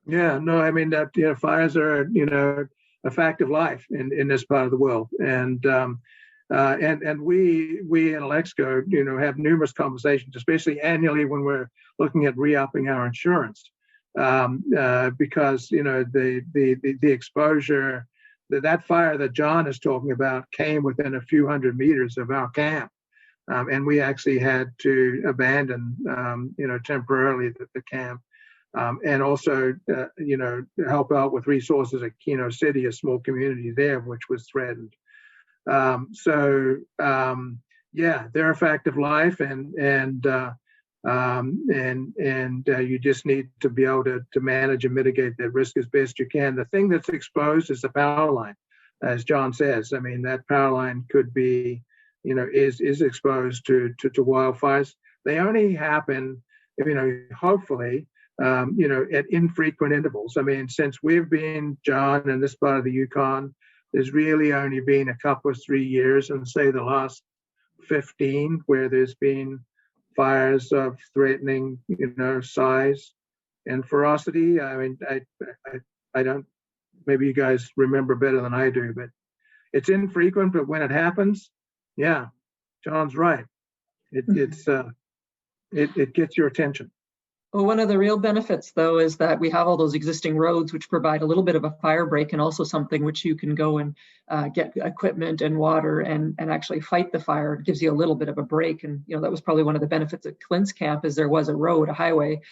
Yeah, no, I mean that fires are a fact of life in this part of the world, and we in Alexco have numerous conversations, especially annually when we're looking at re-upping our insurance, because the exposure that fire that John is talking about came within a few hundred meters of our camp, and we actually had to abandon temporarily the camp. And also, help out with resources at Keno City, a small community there, which was threatened. Yeah, they're a fact of life, and you just need to be able to manage and mitigate that risk as best you can. The thing that's exposed is the power line, as John says. I mean, that power line could be, is exposed to wildfires. They only happen, hopefully, at infrequent intervals. I mean, since we've been, John, in this part of the Yukon, there's really only been a couple of 3 years, and say the last 15, where there's been fires of threatening, size and ferocity. I mean, I don't, maybe you guys remember better than I do, but it's infrequent, but when it happens, yeah, John's right. It gets your attention. Well, one of the real benefits, though, is that we have all those existing roads which provide a little bit of a fire break, and also something which you can go and get equipment and water and actually fight the fire. It gives you a little bit of a break. And, that was probably one of the benefits at Clynt's camp, is there was a road, a highway,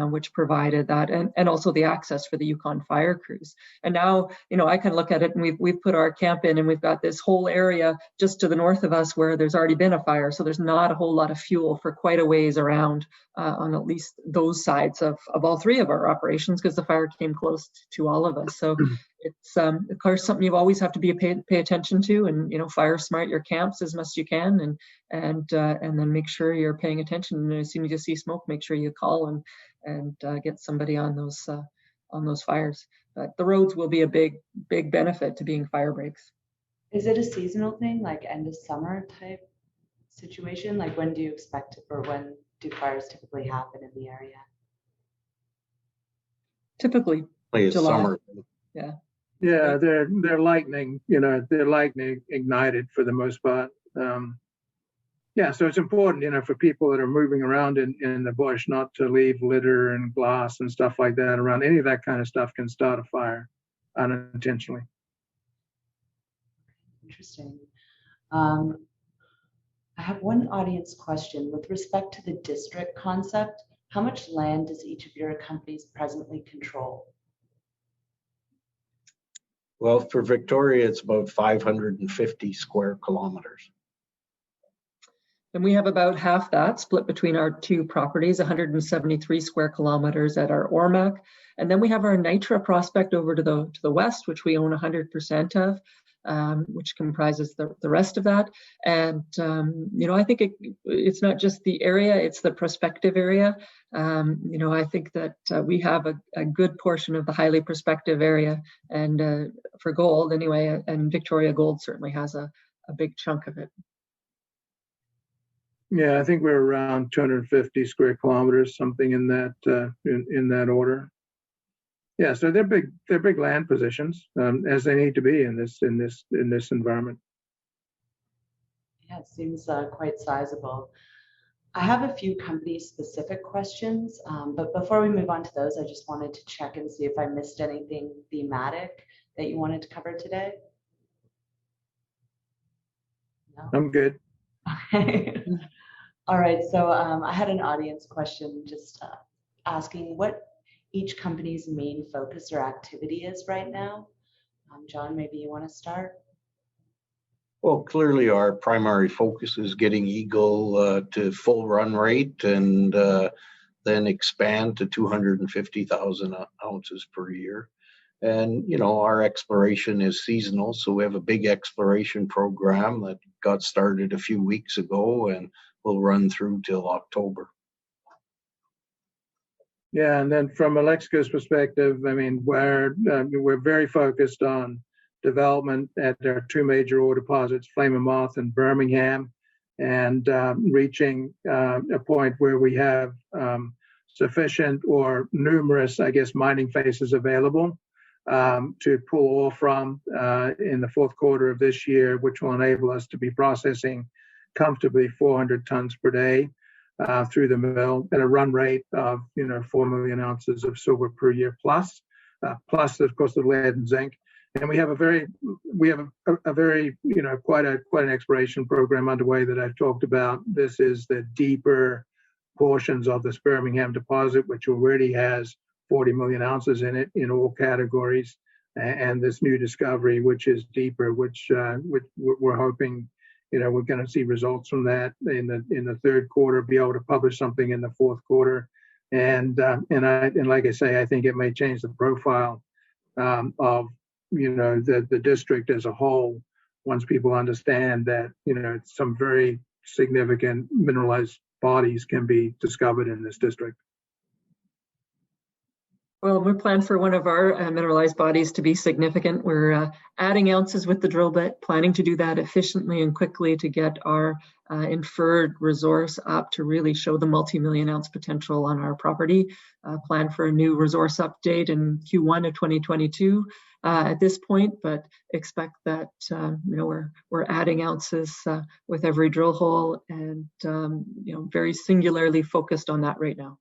which provided that, and also the access for the Yukon fire crews. And now, I can look at it, and we've put our camp in, and we've got this whole area just to the north of us where there's already been a fire. So there's not a whole lot of fuel for quite a ways around on at least those sides of all three of our operations, because the fire came close to all of us. So it's of course something you always have to pay attention to, and fire smart your camps as much as you can, and then make sure you're paying attention. And as soon as you see smoke, make sure you call and get somebody on those fires. But the roads will be a big benefit to being fire breaks. Is it a seasonal thing, like end of summer type situation? Like when do you expect, or when do fires typically happen in the area? Typically July. Summer. Yeah, they're lightning, they're lightning ignited for the most part. Yeah, so it's important, for people that are moving around in the bush, not to leave litter and glass and stuff like that around. Any of that kind of stuff can start a fire unintentionally. Interesting. I have one audience question. With respect to the district concept, how much land does each of your companies presently control? Well, for Victoria, it's about 550 square kilometers. And we have about half that split between our two properties, 173 square kilometers at our AurMac. And then we have our Nitra prospect over to the west, which we own 100% of. which comprises the rest of that. And, I think it's not just the area, it's the prospective area. I think that we have a good portion of the highly prospective area, and for gold anyway, and Victoria Gold certainly has a big chunk of it. Yeah, I think we're around 250 square kilometers, something in that in that order. Yeah, so they're big land positions, as they need to be in this environment. Yeah, it seems quite sizable. I have a few company-specific questions, but before we move on to those, I just wanted to check and see if I missed anything thematic that you wanted to cover today. No? I'm good. Okay. All right, so I had an audience question just asking what each company's main focus or activity is right now. John, maybe you want to start? Well, clearly our primary focus is getting Eagle to full run rate and then expand to 250,000 ounces per year. And, our exploration is seasonal, so we have a big exploration program that got started a few weeks ago and will run through till October. Yeah, and then from Alexco's perspective, I mean, we're very focused on development at our two major ore deposits, Flame and Moth and Birmingham, and reaching a point where we have sufficient or numerous, I guess, mining faces available to pull ore from in the fourth quarter of this year, which will enable us to be processing comfortably 400 tons per day through the mill at a run rate of 4 million ounces of silver per year plus of course the lead and zinc. And we have a very quite an exploration program underway that I've talked about. This is the deeper portions of this Birmingham deposit, which already has 40 million ounces in it in all categories, and this new discovery, which is deeper, which we're hoping, we're going to see results from that in the third quarter, be able to publish something in the fourth quarter, and like I say, I think it may change the profile of the district as a whole once people understand that some very significant mineralized bodies can be discovered in this district. Well, we're planning for one of our mineralized bodies to be significant. We're adding ounces with the drill bit, planning to do that efficiently and quickly to get our inferred resource up to really show the multi-million ounce potential on our property. Plan for a new resource update in Q1 of 2022 at this point, but expect that we're adding ounces with every drill hole, and very singularly focused on that right now.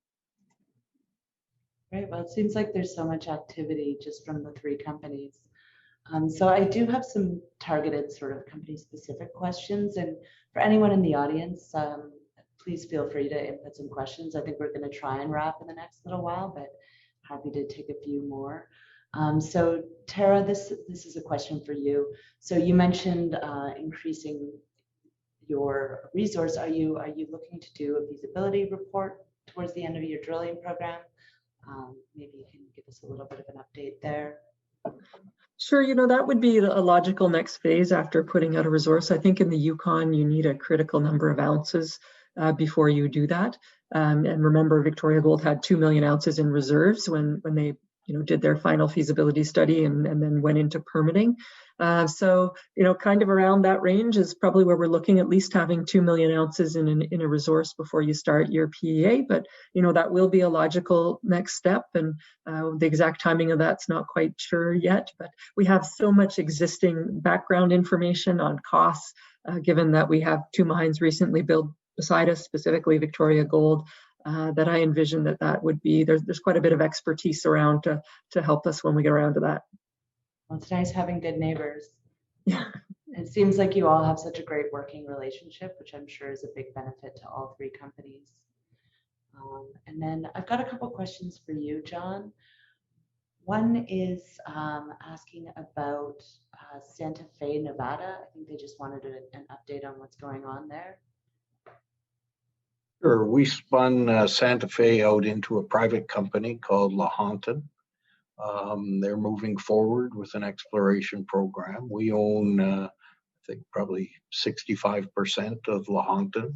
Great. Well, it seems like there's so much activity just from the three companies. So I do have some targeted sort of company-specific questions. And for anyone in the audience, please feel free to input some questions. I think we're going to try and wrap in the next little while, but happy to take a few more. So Tara, this is a question for you. So you mentioned increasing your resource. Are you looking to do a feasibility report towards the end of your drilling program? Maybe you can give us a little bit of an update there. Sure, that would be a logical next phase after putting out a resource. I think in the Yukon, you need a critical number of ounces before you do that. And remember, Victoria Gold had 2 million ounces in reserves when they did their final feasibility study and then went into permitting. So, kind of around that range is probably where we're looking, at least having 2 million ounces in a resource before you start your PEA. But, that will be a logical next step. And the exact timing of that's not quite sure yet. But we have so much existing background information on costs, given that we have two mines recently built beside us, specifically Victoria Gold, that I envision that would be, there's quite a bit of expertise around to help us when we get around to that. Well, it's nice having good neighbors. Yeah. It seems like you all have such a great working relationship, which I'm sure is a big benefit to all three companies. And then I've got a couple questions for you, John. One is asking about Santa Fe, Nevada. I think they just wanted an update on what's going on there. Sure. We spun Santa Fe out into a private company called Lassonde. They're moving forward with an exploration program. We own, I think, probably 65% of Lassonde,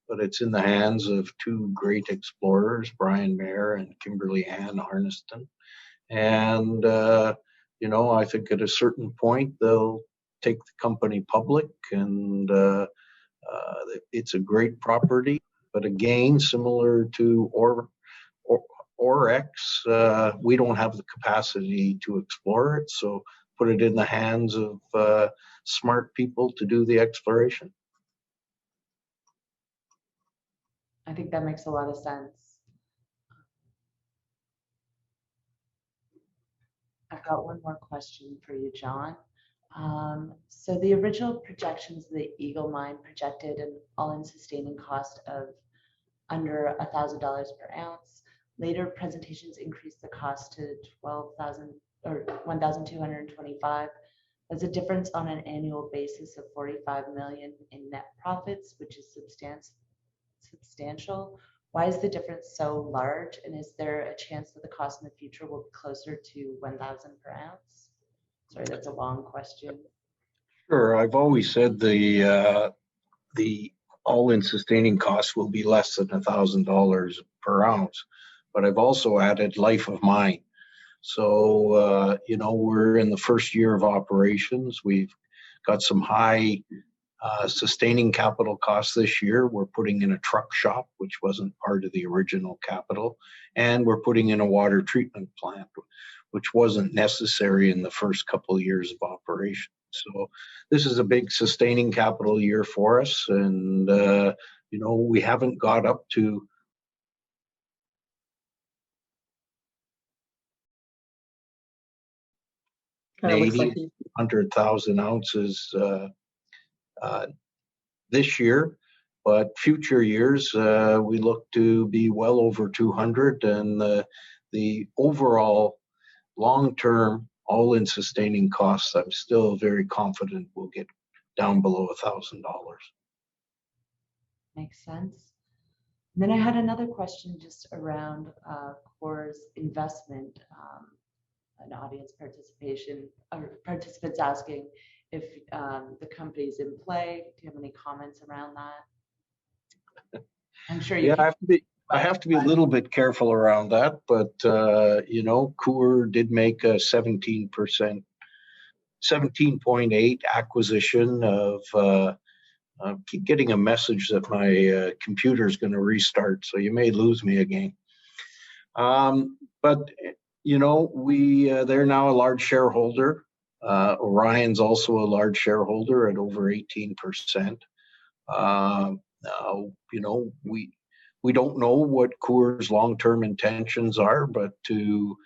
but it's in the hands of two great explorers, Brian Mayer and Kimberly Ann Arniston. And, you know, I think at a certain point, they'll take the company public, and it's a great property. But again, similar to ORX, we don't have the capacity to explore it, so put it in the hands of smart people to do the exploration. I think that makes a lot of sense. I've got one more question for you, John. So the original projections of the Eagle Mine projected an all-in sustaining cost of under $1,000 per ounce. Later presentations increased the cost to 12,000 or 1,225. That's a difference on an annual basis of 45 million in net profits, which is substantial. Why is the difference so large? And is there a chance that the cost in the future will be closer to 1,000 per ounce? Sorry, that's a long question. Sure, I've always said the all-in sustaining cost will be less than $1,000 per ounce, but I've also added life of mine. So, you know, we're in the first year of operations. We've got some high sustaining capital costs this year. We're putting in a truck shop, which wasn't part of the original capital, and we're putting in a water treatment plant, which wasn't necessary in the first couple of years of operation. So this is a big sustaining capital year for us, and you know, we haven't got up to Kind of looks 80, like 100,000 ounces this year, but future years we look to be well over 200, and the overall long-term all-in sustaining costs, I'm still very confident we'll get down below $1,000. Makes sense. And then I had another question just around Core's investment. An audience participation or participants asking if the company's in play. Do you have any comments around that? I'm sure you. Yeah, I have to be a little bit careful around that, but you know, Coeur did make a 17.8 acquisition of. I keep getting a message that my computer is going to restart, so you may lose me again. But you know, they're now a large shareholder. Orion's also a large shareholder at over 18%. Now, you know, we don't know what Coeur's long-term intentions are, but to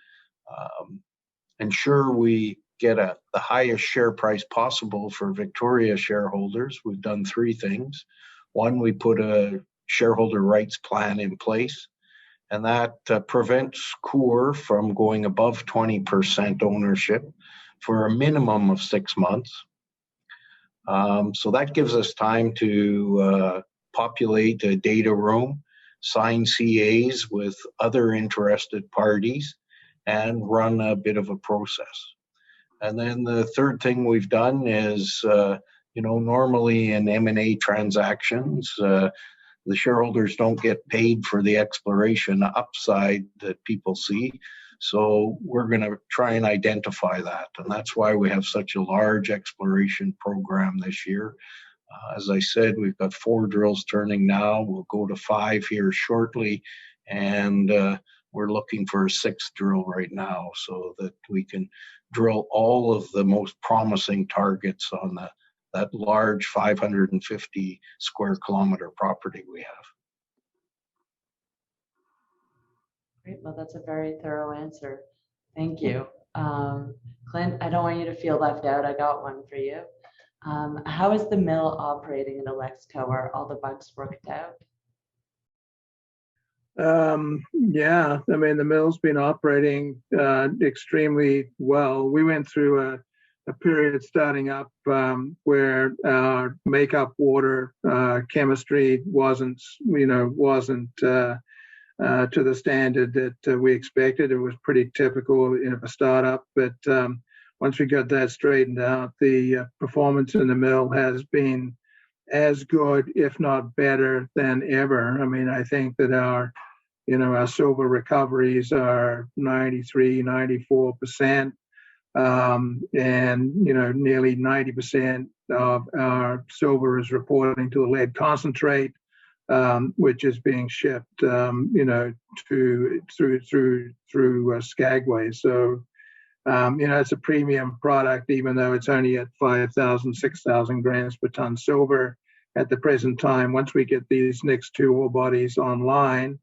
ensure we get the highest share price possible for Victoria shareholders, we've done three things. One, we put a shareholder rights plan in place, and that prevents Coeur from going above 20% ownership for a minimum of 6 months. So that gives us time to populate a data room, sign CAs with other interested parties, and run a bit of a process. And then the third thing we've done is, you know, normally in M&A transactions, the shareholders don't get paid for the exploration upside that people see. So we're going to try and identify that. And that's why we have such a large exploration program this year. As I said, we've got 4 drills turning now. We'll go to 5 here shortly. And we're looking for a 6th drill right now so that we can drill all of the most promising targets on that large 550 square kilometer property we have. Great. Well, that's a very thorough answer. Thank you. Clynt, I don't want you to feel left out. I got one for you. How is the mill operating in Alexco? Are all the bugs worked out? Yeah, I mean, the mill's been operating extremely well. We went through a period starting up where our makeup water chemistry wasn't to the standard that we expected. It was pretty typical of a startup, but once we got that straightened out, the performance in the mill has been as good, if not better, than ever. I mean, I think that our silver recoveries are 93, 94%, and nearly 90% of our silver is reporting to the lead concentrate, which is being shipped, through Skagway. So, it's a premium product, even though it's only at 5,000, 6,000 grams per ton silver at the present time. Once we get these next two ore bodies online,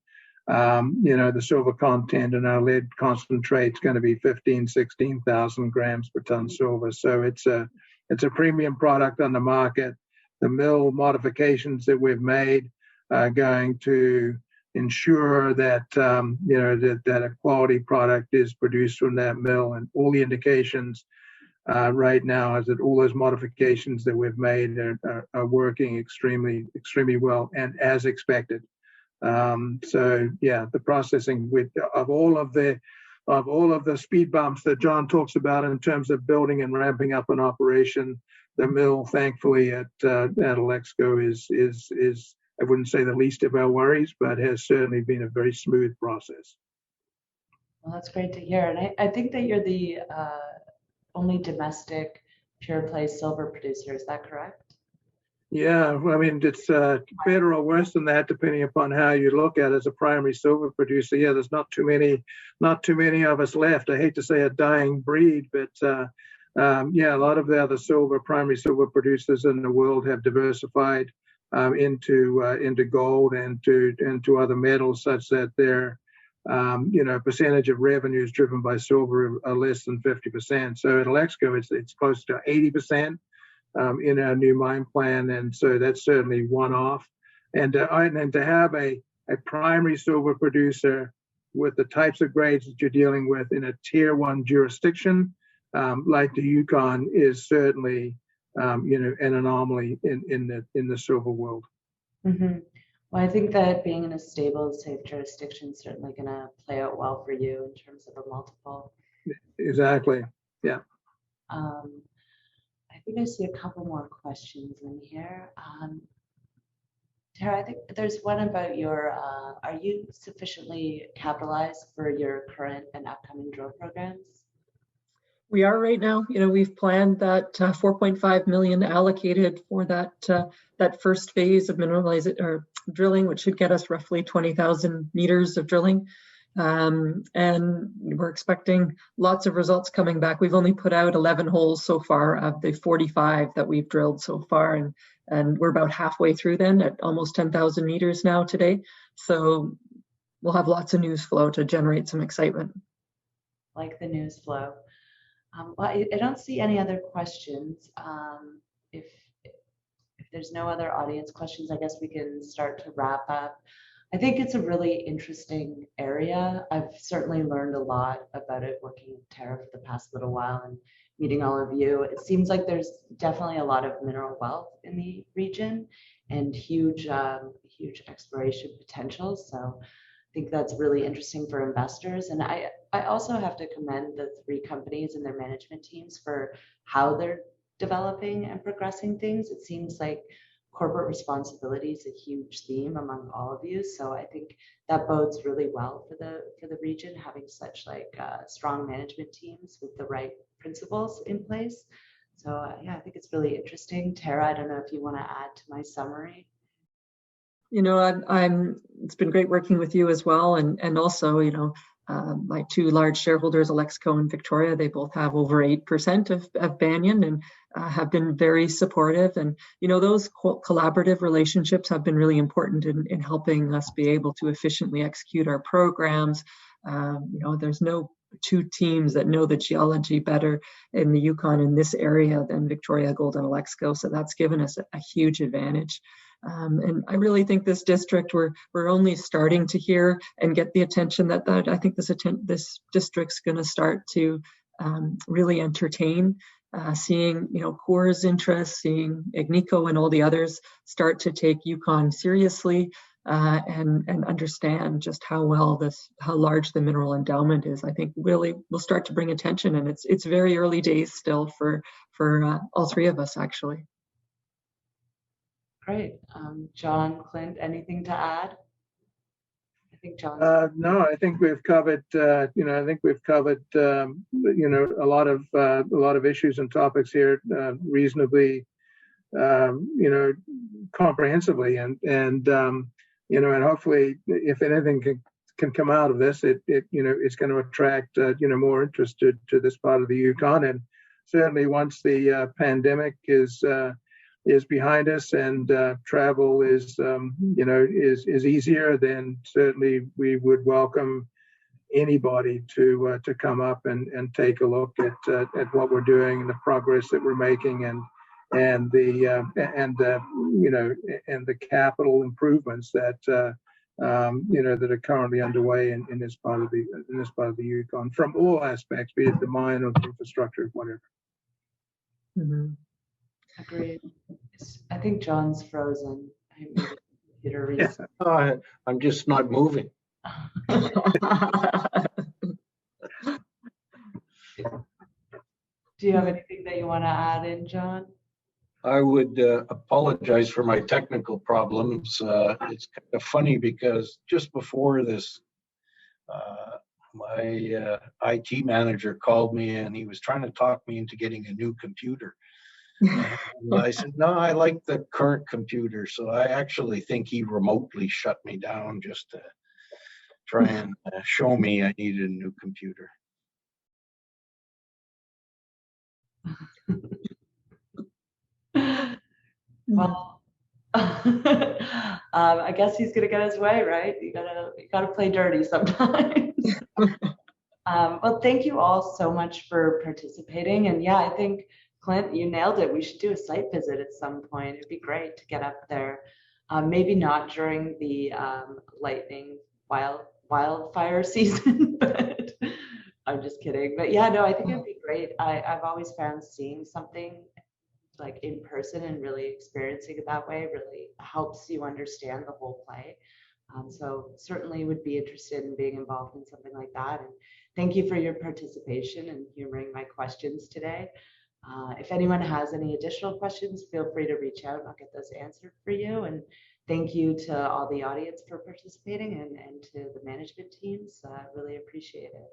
the silver content in our lead concentrate is going to be 15, 16,000 grams per ton silver. So it's a premium product on the market. The mill modifications that we've made are going to ensure that that a quality product is produced from that mill, and all the indications right now is that all those modifications that we've made are working extremely well and as expected. So yeah, the processing of all of the speed bumps that John talks about in terms of building and ramping up an operation, the mill, thankfully at Alexco is I wouldn't say the least of our worries, but has certainly been a very smooth process. Well, that's great to hear. And I think that you're the only domestic pure play silver producer. Is that correct? Yeah, I mean, it's better or worse than that, depending upon how you look at it. As a primary silver producer, yeah, there's not too many of us left. I hate to say a dying breed, but yeah, a lot of the other primary silver producers in the world have diversified into gold and to other metals, such that their percentage of revenues driven by silver are less than 50%. So at Alexco, it's close to 80% in our new mine plan, and so that's certainly one off. And to have a primary silver producer with the types of grades that you're dealing with in a tier 1 jurisdiction like the Yukon is certainly an anomaly in the silver world. Mm-hmm. Well, I think that being in a stable, safe jurisdiction is certainly going to play out well for you in terms of a multiple. Exactly. Yeah. I think I see a couple more questions in here. Tara, I think there's one about are you sufficiently capitalized for your current and upcoming drill programs? We are right now. We've planned that 4.5 million allocated for that first phase of drilling, which should get us roughly 20,000 meters of drilling. And we're expecting lots of results coming back. We've only put out 11 holes so far of the 45 that we've drilled so far, and we're about halfway through then at almost 10,000 meters now today. So we'll have lots of news flow to generate some excitement. Like the news flow. Well, I don't see any other questions. If there's no other audience questions, I guess we can start to wrap up. I think it's a really interesting area. I've certainly learned a lot about it working with Tara for the past little while and meeting all of you. It seems like there's definitely a lot of mineral wealth in the region and huge exploration potential. So I think that's really interesting for investors. And I also have to commend the 3 companies and their management teams for how they're developing and progressing things. It seems like corporate responsibility is a huge theme among all of you. So I think that bodes really well for the region, having such strong management teams with the right principles in place. So yeah, I think it's really interesting. Tara, I don't know if you want to add to my summary. It's been great working with you as well. And also, my 2 large shareholders, Alexco and Victoria, they both have over 8% of Banyan and have been very supportive. And, those collaborative relationships have been really important in helping us be able to efficiently execute our programs. There's no 2 teams that know the geology better in the Yukon in this area than Victoria Gold and Alexco. So that's given us a huge advantage. And I really think this district, we're only starting to hear and get the attention that I think this district's going to start to really entertain, seeing Core's interest, seeing Agnico and all the others start to take Yukon seriously. and understand just how large the mineral endowment is, I think really will start to bring attention. And it's very early days still for all three of us, actually. Great. John, Clynt, anything to add? I think John. No, I think we've covered. A lot of issues and topics here reasonably, comprehensively, and hopefully, if anything can come out of this, it's going to attract more interest to this part of the Yukon, and certainly once the pandemic is behind us and travel is easier, then certainly we would welcome anybody to come up and take a look at what we're doing and the progress that we're making and the capital improvements that that are currently underway in this part of the Yukon from all aspects, be it the mine or the infrastructure, whatever. Mm-hmm. Agreed. I think John's frozen. I made a computer reset. I'm just not moving. Do you have anything that you want to add in, John? I would apologize for my technical problems. It's kind of funny because just before this, my IT manager called me and he was trying to talk me into getting a new computer. And I said, no, I like the current computer. So I actually think he remotely shut me down just to try and show me I needed a new computer. Well, I guess he's gonna get his way, right? You gotta play dirty sometimes. Well, thank you all so much for participating. And yeah, I think Clynt, you nailed it. We should do a site visit at some point. It'd be great to get up there. Maybe not during the lightning wildfire season, but I'm just kidding. But yeah, no, I think it'd be great. I've always found seeing something like in person and really experiencing it that way really helps you understand the whole play. So certainly would be interested in being involved in something like that. And thank you for your participation and humoring my questions today. If anyone has any additional questions, feel free to reach out and I'll get those answered for you. And thank you to all the audience for participating and to the management teams. Really appreciate it.